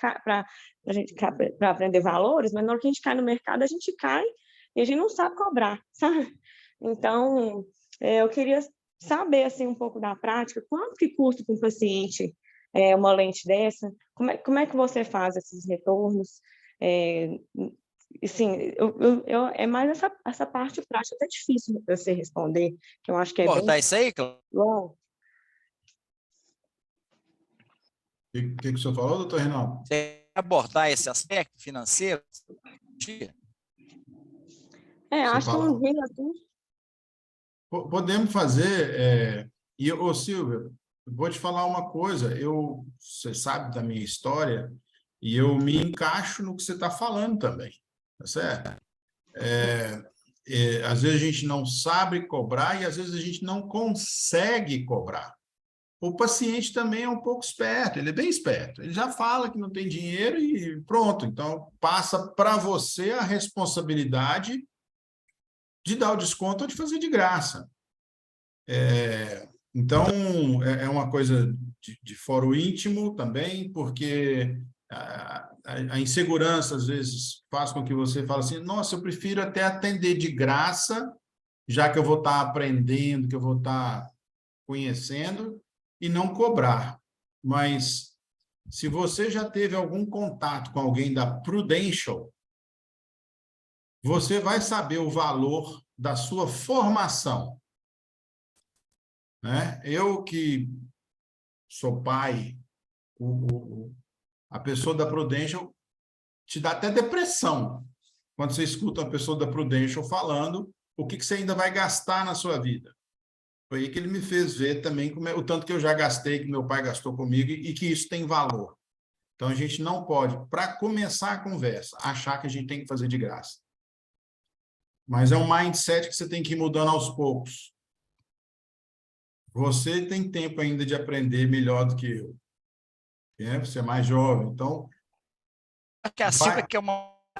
para aprender valores, mas na hora que a gente cai no mercado, a gente cai e a gente não sabe cobrar, sabe? Então, eu queria saber assim um pouco da prática, quanto que custa para um paciente uma lente dessa? Como é que você faz esses retornos? Assim, é mais essa parte prática, até difícil de você responder, que eu acho que é bem Cortar isso aí, Cláudio? longo. O que o senhor falou, doutor Reinaldo? Você quer abordar esse aspecto financeiro? Você Acho que fala. um dia assim. Podemos fazer. Ô, Silvia, vou te falar uma coisa. Você sabe da minha história e eu me encaixo no que você está falando também, tá certo? às vezes a gente não sabe cobrar e às vezes a gente não consegue cobrar. O paciente também é um pouco esperto, ele é bem esperto. Ele já fala que não tem dinheiro e pronto. Então, passa para você a responsabilidade de dar o desconto ou de fazer de graça. Então, é uma coisa de foro íntimo também, porque a insegurança, às vezes, faz com que você fale assim, nossa, eu prefiro até atender de graça, já que eu vou estar aprendendo, que eu vou estar conhecendo, e não cobrar. Mas, se você já teve algum contato com alguém da Prudential, você vai saber o valor da sua formação, né? Eu que sou pai, a pessoa da Prudential te dá até depressão quando você escuta uma pessoa da Prudential falando o que você ainda vai gastar na sua vida. Foi aí que ele me fez ver também o tanto que eu já gastei, que meu pai gastou comigo, e que isso tem valor. Então, a gente não pode, para começar a conversa, achar que a gente tem que fazer de graça. Mas é um mindset que você tem que ir mudando aos poucos. Você tem tempo ainda de aprender melhor do que eu. Você é mais jovem, então... Acho que a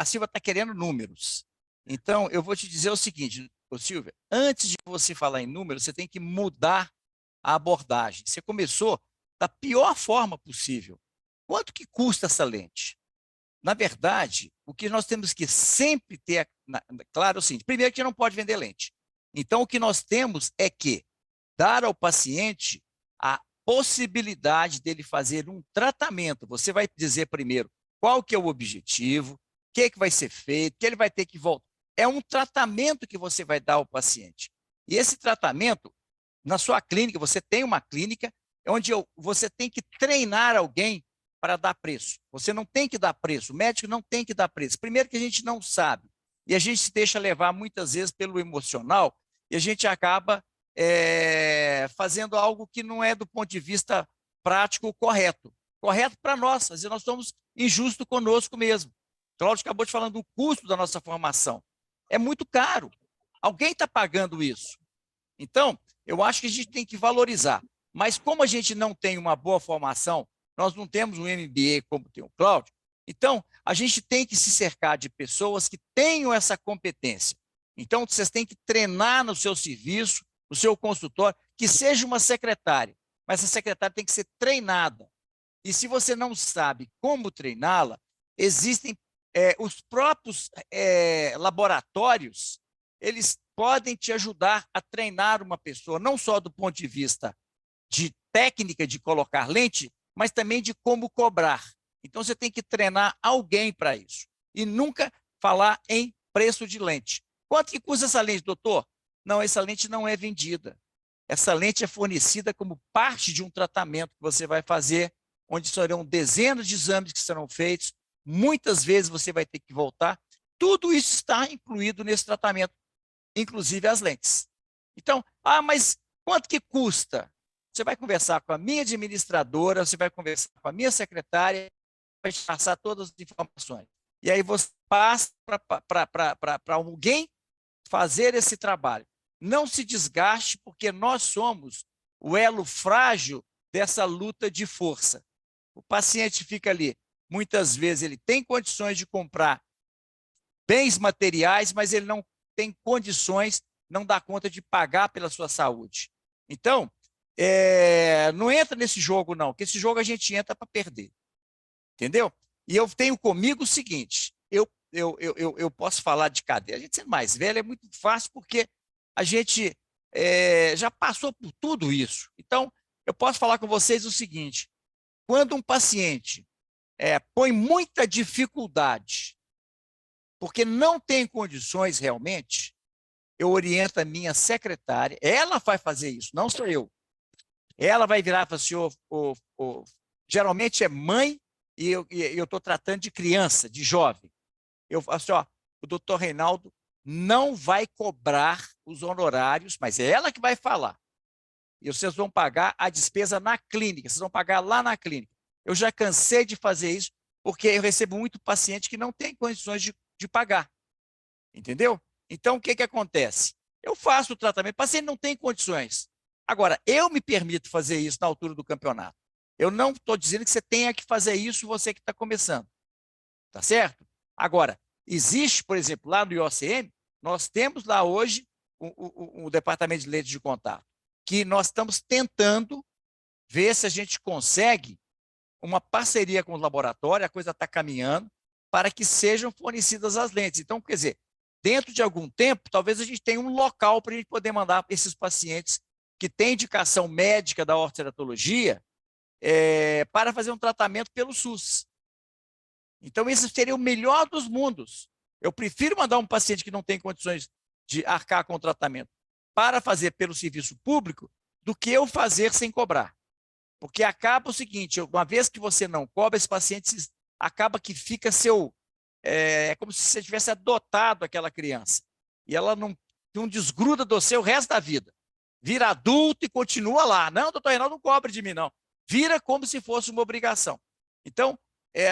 Silvia está querendo números. Então, eu vou te dizer o seguinte, Silvia, antes de você falar em números, você tem que mudar a abordagem. Você começou da pior forma possível. Quanto que custa essa lente? Na verdade, o que nós temos que sempre ter claro é o seguinte, primeiro que não pode vender lente. Então, o que nós temos é que dar ao paciente a possibilidade dele fazer um tratamento. Você vai dizer primeiro qual que é o objetivo, o que vai ser feito, que ele vai ter que voltar. É um tratamento que você vai dar ao paciente. E esse tratamento, na sua clínica, você tem uma clínica onde você tem que treinar alguém para dar preço. Você não tem que dar preço, o médico não tem que dar preço. Primeiro que a gente não sabe, e a gente se deixa levar muitas vezes pelo emocional, e a gente acaba fazendo algo que não é do ponto de vista prático correto. Correto para nós, às vezes nós somos injustos conosco mesmo. Cláudio acabou de falar do custo da nossa formação. É muito caro. Alguém está pagando isso. Então, eu acho que a gente tem que valorizar. Mas como a gente não tem uma boa formação, nós não temos um MBA como tem o Cláudio, então a gente tem que se cercar de pessoas que tenham essa competência. Então, vocês têm que treinar no seu serviço, no seu consultório, que seja uma secretária, mas essa secretária tem que ser treinada. E se você não sabe como treiná-la, existem os próprios laboratórios, eles podem te ajudar a treinar uma pessoa, não só do ponto de vista de técnica de colocar lente, mas também de como cobrar. Então, você tem que treinar alguém para isso. E nunca falar em preço de lente. Quanto que custa essa lente, doutor? Não, essa lente não é vendida. Essa lente é fornecida como parte de um tratamento que você vai fazer, onde serão dezenas de exames que serão feitos, muitas vezes você vai ter que voltar. Tudo isso está incluído nesse tratamento, inclusive as lentes. Então, mas quanto que custa? Você vai conversar com a minha administradora, você vai conversar com a minha secretária, vai te passar todas as informações. E aí você passa para alguém fazer esse trabalho. Não se desgaste, porque nós somos o elo frágil dessa luta de força. O paciente fica ali, muitas vezes ele tem condições de comprar bens materiais, mas ele não tem condições, não dá conta de pagar pela sua saúde. Então, não entra nesse jogo, não, porque esse jogo a gente entra para perder. Entendeu? E eu tenho comigo o seguinte, eu posso falar de cadeira, a gente sendo mais velho é muito fácil, porque a gente já passou por tudo isso. Então, eu posso falar com vocês o seguinte, quando um paciente põe muita dificuldade, porque não tem condições realmente, eu oriento a minha secretária, ela vai fazer isso, não sou eu. Ela vai virar e falar assim, geralmente é mãe, e eu estou tratando de criança, de jovem. Eu falo assim, o doutor Reinaldo não vai cobrar os honorários, mas é ela que vai falar. E vocês vão pagar a despesa na clínica, vocês vão pagar lá na clínica. Eu já cansei de fazer isso, porque eu recebo muito paciente que não tem condições de pagar. Entendeu? Então, o que que acontece? Eu faço o tratamento, o paciente não tem condições. Agora, eu me permito fazer isso na altura do campeonato. Eu não estou dizendo que você tenha que fazer isso, você que está começando. Tá certo? Agora, existe, por exemplo, lá no IOCM, nós temos lá hoje o departamento de lentes de contato, que nós estamos tentando ver se a gente consegue uma parceria com o laboratório, a coisa está caminhando, para que sejam fornecidas as lentes. Então, quer dizer, dentro de algum tempo, talvez a gente tenha um local para a gente poder mandar esses pacientes que têm indicação médica da ortoceratologia para fazer um tratamento pelo SUS. Então, esse seria o melhor dos mundos. Eu prefiro mandar um paciente que não tem condições de arcar com o tratamento para fazer pelo serviço público do que eu fazer sem cobrar. Porque acaba o seguinte, uma vez que você não cobra, esse paciente acaba que fica seu... É como se você tivesse adotado aquela criança. E ela não desgruda do seu o resto da vida. Vira adulto e continua lá. Não, doutor Reinaldo, não cobre de mim, não. Vira como se fosse uma obrigação. Então,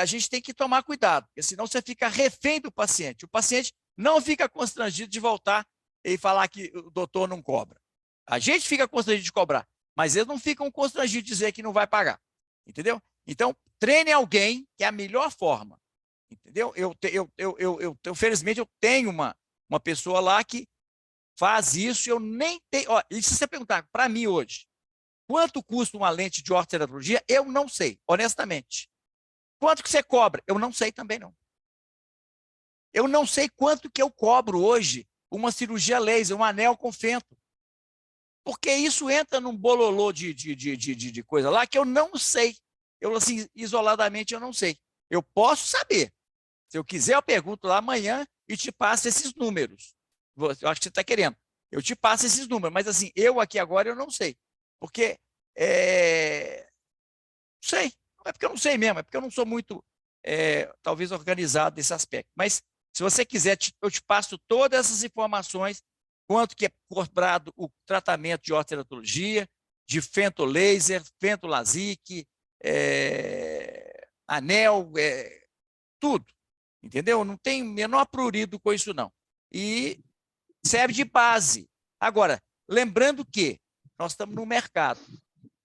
a gente tem que tomar cuidado, porque senão você fica refém do paciente. O paciente não fica constrangido de voltar e falar que o doutor não cobra. A gente fica constrangido de cobrar, mas eles não ficam constrangidos de dizer que não vai pagar. Entendeu? Então, treine alguém, que é a melhor forma. Entendeu? Felizmente, eu tenho uma pessoa lá que faz isso, eu nem tenho... Ó, e se você perguntar para mim hoje, quanto custa uma lente de ortoceratologia, eu não sei, honestamente. Quanto que você cobra? Eu não sei também, não. Eu não sei quanto que eu cobro hoje uma cirurgia laser, um anel com fento. Porque isso entra num bololô de coisa lá que eu não sei. Eu, assim, isoladamente, eu não sei. Eu posso saber. Se eu quiser, eu pergunto lá amanhã e te passo esses números. Eu acho que você está querendo. Eu te passo esses números. Mas, assim, eu aqui agora, eu não sei. Porque, não sei. Não é porque eu não sei mesmo, é porque eu não sou muito, talvez, organizado nesse aspecto. Mas, se você quiser, eu te passo todas essas informações, quanto que é cobrado o tratamento de ortoceratologia, de fentolaser, fentolasic, anel, tudo. Entendeu? Não tem menor prurido com isso, não. E serve de base. Agora, lembrando que nós estamos no mercado.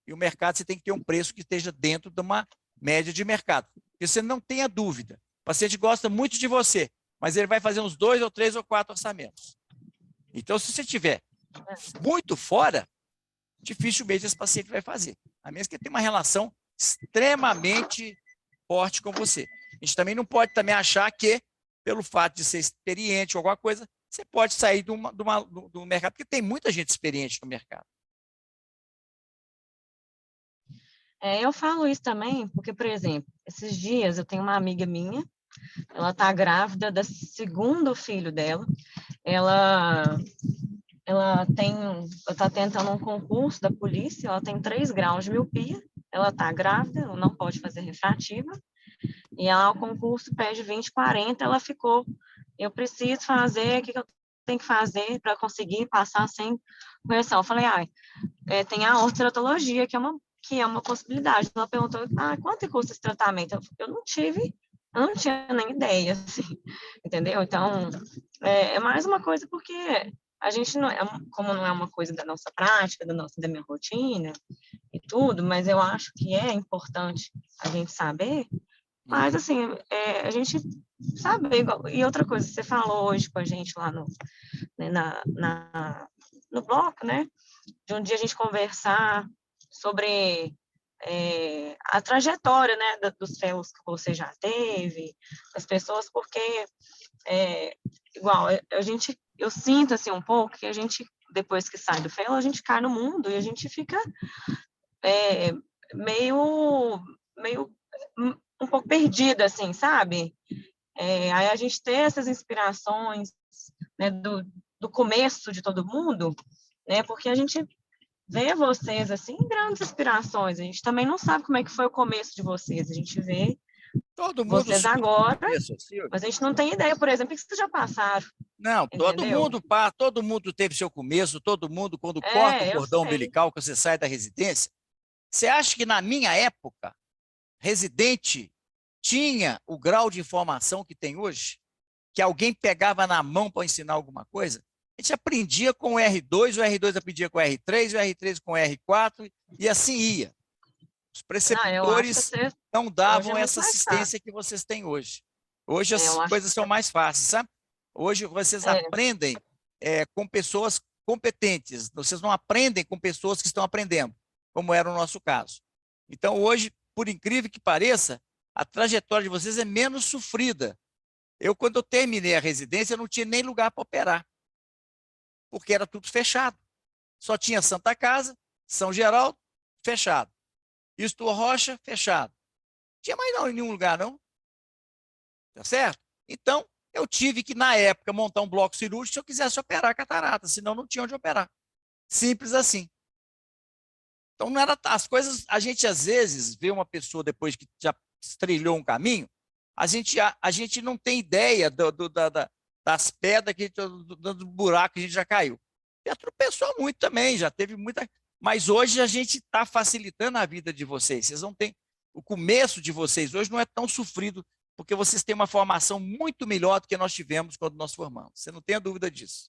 E o mercado você tem que ter um preço que esteja dentro de uma média de mercado. Porque você não tenha dúvida. O paciente gosta muito de você, mas ele vai fazer uns 2 ou 3 ou 4 orçamentos. Então, se você estiver muito fora, dificilmente esse paciente vai fazer. A menos que ele tenha uma relação extremamente forte com você. A gente também não pode também achar que, pelo fato de ser experiente ou alguma coisa, você pode sair do mercado, porque tem muita gente experiente no mercado. Eu falo isso também porque, por exemplo, esses dias eu tenho uma amiga minha, ela está grávida do segundo filho dela, ela está tentando um concurso da polícia, ela tem 3 graus de miopia, ela está grávida, ela não pode fazer refrativa, e ela, o concurso pede 20/40, ela ficou, eu preciso fazer, o que eu tenho que fazer para conseguir passar sem correção? Eu falei, tem a ortoceratologia, que é uma possibilidade. Ela perguntou, quanto custa esse tratamento? Eu não tinha nem ideia, assim, entendeu? Então, é mais uma coisa porque a gente não como não é uma coisa da nossa prática, da minha rotina e tudo, mas eu acho que é importante a gente saber, mas, assim, a gente sabe, e outra coisa, você falou hoje com a gente lá no bloco, né, de um dia a gente conversar sobre a trajetória, né, dos fellows que você já teve, das pessoas, porque, igual, eu sinto, assim, um pouco que a gente, depois que sai do fellow, a gente cai no mundo e a gente fica meio um pouco perdida, assim, sabe? Aí a gente ter essas inspirações, né, do começo de todo mundo, né, porque a gente vê vocês, assim, grandes inspirações, a gente também não sabe como é que foi o começo de vocês, a gente vê Todo mundo vocês agora, assim, mas a gente não tem ideia, por exemplo, o que vocês já passaram. não, entendeu? todo mundo teve seu começo, todo mundo, quando corta o Eu cordão sei. umbilical, que você sai da residência, você acha que na minha época, residente tinha o grau de informação que tem hoje? que alguém pegava na mão para ensinar alguma coisa, a gente aprendia com o R2 aprendia com o R3, o R3 com o R4, e assim ia. Os preceptores não davam essa assistência que vocês têm hoje. Hoje as coisas são mais fáceis, sabe? Hoje vocês aprendem com pessoas competentes, vocês não aprendem com pessoas que estão aprendendo, como era o nosso caso. Então, hoje, por incrível que pareça, a trajetória de vocês é menos sofrida. Quando eu terminei a residência, eu não tinha nem lugar para operar, porque era tudo fechado. Só tinha Santa Casa, São Geraldo, fechado. Isto Rocha, fechado. Não tinha mais não, em nenhum lugar, não. Tá certo? Então, eu tive que, na época, montar um bloco cirúrgico se eu quisesse operar a catarata, senão não tinha onde operar. Simples assim. Então, não era as coisas... A gente, às vezes, vê uma pessoa depois que já trilhou um caminho, a gente não tem ideia das pedras, do buraco que a gente já caiu. Já tropeçou muito também, já teve muita... Mas hoje a gente está facilitando a vida de vocês. Vocês não têm... O começo de vocês hoje não é tão sofrido, porque vocês têm uma formação muito melhor do que nós tivemos quando nós formamos. Você não tem a dúvida disso.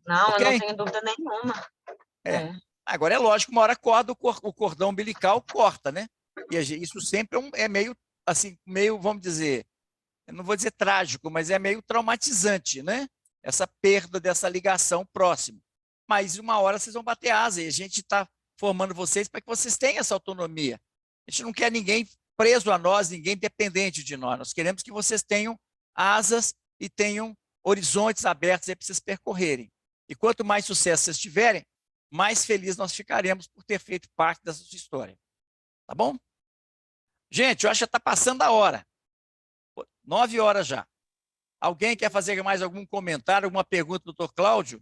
Não, okay? Eu não tenho dúvida nenhuma. Agora, é lógico, uma hora corta, o cordão umbilical corta, né? E isso sempre é meio, assim, vamos dizer, eu não vou dizer trágico, mas é meio traumatizante, né? Essa perda dessa ligação próxima. Mas uma hora vocês vão bater asa e a gente está formando vocês para que vocês tenham essa autonomia. A gente não quer ninguém preso a nós, ninguém dependente de nós. Nós queremos que vocês tenham asas e tenham horizontes abertos para vocês percorrerem. E quanto mais sucesso vocês tiverem, mais felizes nós ficaremos por ter feito parte dessa sua história. Tá bom? Gente, eu acho que já está passando a hora. 9 horas já. Alguém quer fazer mais algum comentário, alguma pergunta, doutor Cláudio?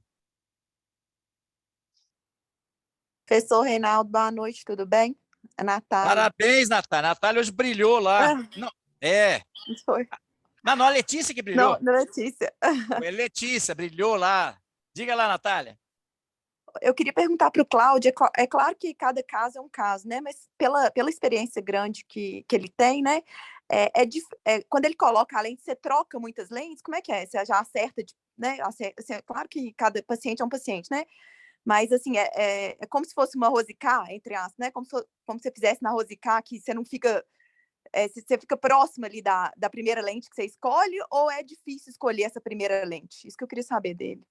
Professor Reinaldo, boa noite, tudo bem? A Natália. Parabéns, Natália. A Natália hoje brilhou lá. Não, Foi. Não, a Letícia que brilhou. Não, Letícia. Foi a Letícia, brilhou lá. Diga lá, Natália. Eu queria perguntar para o Cláudio, é claro que cada caso é um caso, né? Mas pela experiência grande que ele tem, né? Quando ele coloca a lente, você troca muitas lentes? Como é que é? Você já acerta, né? Claro que cada paciente é um paciente, né? Mas, assim, é como se fosse uma Rosicá, entre aspas, né? Como se você fizesse na Rosicá, que você não fica... você fica próximo ali da primeira lente que você escolhe, ou é difícil escolher essa primeira lente? Isso que eu queria saber dele.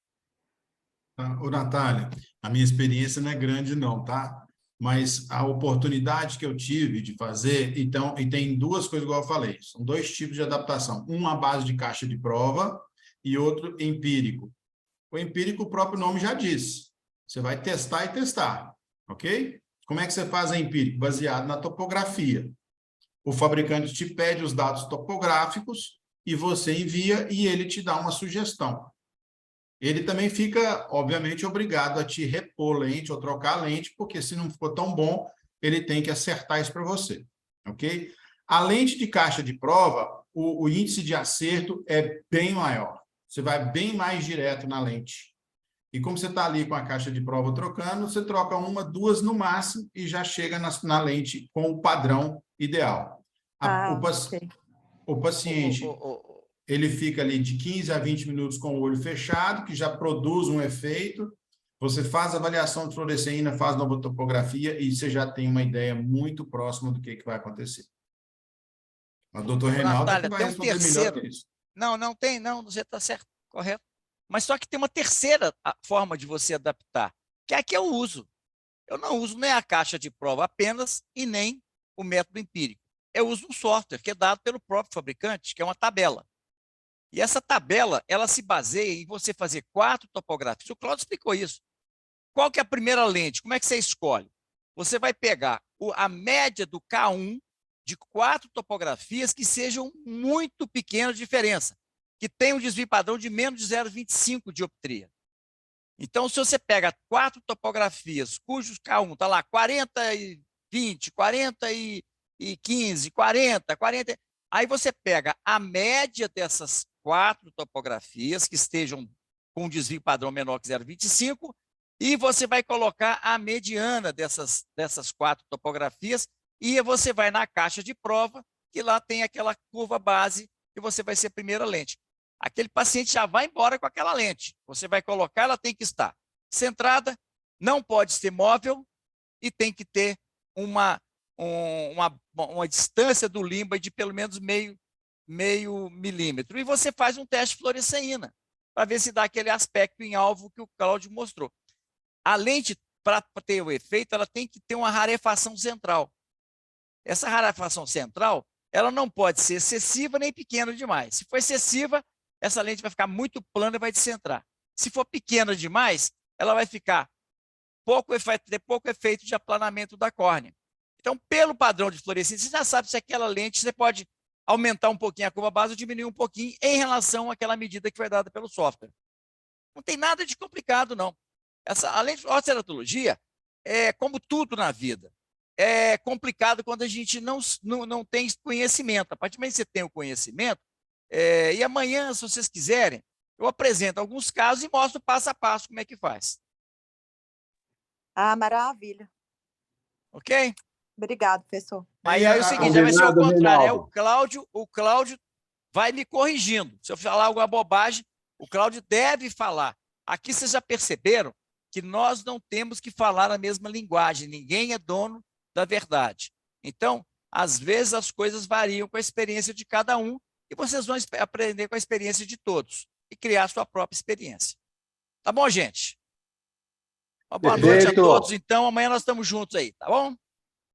Ô, Natália, a minha experiência não é grande não, tá? Mas a oportunidade que eu tive de fazer, então, e tem duas coisas igual eu falei, são 2 tipos de adaptação, um à base de caixa de prova e outro empírico. O empírico, o próprio nome já diz, você vai testar e testar, ok? Como é que você faz a empírico? Baseado na topografia. O fabricante te pede os dados topográficos e você envia e ele te dá uma sugestão. Ele também fica, obviamente, obrigado a te repor lente ou trocar lente, porque se não for tão bom, ele tem que acertar isso para você, ok? A lente de caixa de prova, o índice de acerto é bem maior. Você vai bem mais direto na lente. E como você está ali com a caixa de prova trocando, você troca 1, 2 no máximo e já chega na lente com o padrão ideal. O paciente... ele fica ali de 15 a 20 minutos com o olho fechado, que já produz um efeito. Você faz a avaliação de fluoresceína, faz nova topografia e você já tem uma ideia muito próxima do que vai acontecer. O doutor Reinaldo Natália, vai responder melhor que isso. Não, você está certo, correto. Mas só que tem uma terceira forma de você adaptar, que é a que eu uso. Eu não uso nem a caixa de prova apenas e nem o método empírico. Eu uso um software que é dado pelo próprio fabricante, que é uma tabela. E essa tabela, ela se baseia em você fazer 4 topografias. O Cláudio explicou isso. Qual que é a primeira lente? Como é que você escolhe? Você vai pegar a média do K1 de 4 topografias que sejam muito pequenas de diferença, que tenham um desvio padrão de menos de 0,25 dioptria. Então, se você pega 4 topografias, cujos K1 está lá 40 e 20, 40 e 15, 40, 40... Aí você pega a média dessas 4 topografias que estejam com um desvio padrão menor que 0,25 e você vai colocar a mediana dessas 4 topografias e você vai na caixa de prova que lá tem aquela curva base que você vai ser a primeira lente. Aquele paciente já vai embora com aquela lente. Você vai colocar, ela tem que estar centrada, não pode ser móvel e tem que ter uma distância do limbo de pelo menos meio milímetro. E você faz um teste de fluoresceína para ver se dá aquele aspecto em alvo que o Cláudio mostrou. A lente, para ter o efeito, ela tem que ter uma rarefação central. Essa rarefação central, ela não pode ser excessiva nem pequena demais. Se for excessiva, essa lente vai ficar muito plana e vai descentrar. Se for pequena demais, ela vai ficar ter pouco efeito de aplanamento da córnea. Então, pelo padrão de fluorescência, você já sabe se aquela lente você pode aumentar um pouquinho a curva base ou diminuir um pouquinho em relação àquela medida que foi dada pelo software. Não tem nada de complicado, não. A lente de ortoceratologia é como tudo na vida. É complicado quando a gente não tem conhecimento. A partir do momento que você tem o conhecimento, e amanhã, se vocês quiserem, eu apresento alguns casos e mostro passo a passo como é que faz. Ah, maravilha. Ok? Obrigado, professor. Aí é o seguinte, vai ser o Combinado, contrário. Reinaldo. O Cláudio vai me corrigindo. Se eu falar alguma bobagem, o Cláudio deve falar. Aqui vocês já perceberam que nós não temos que falar a mesma linguagem. Ninguém é dono da verdade. Então, às vezes as coisas variam com a experiência de cada um e vocês vão aprender com a experiência de todos e criar a sua própria experiência. Tá bom, gente? Uma boa noite a todos, então. Amanhã nós estamos juntos aí, tá bom?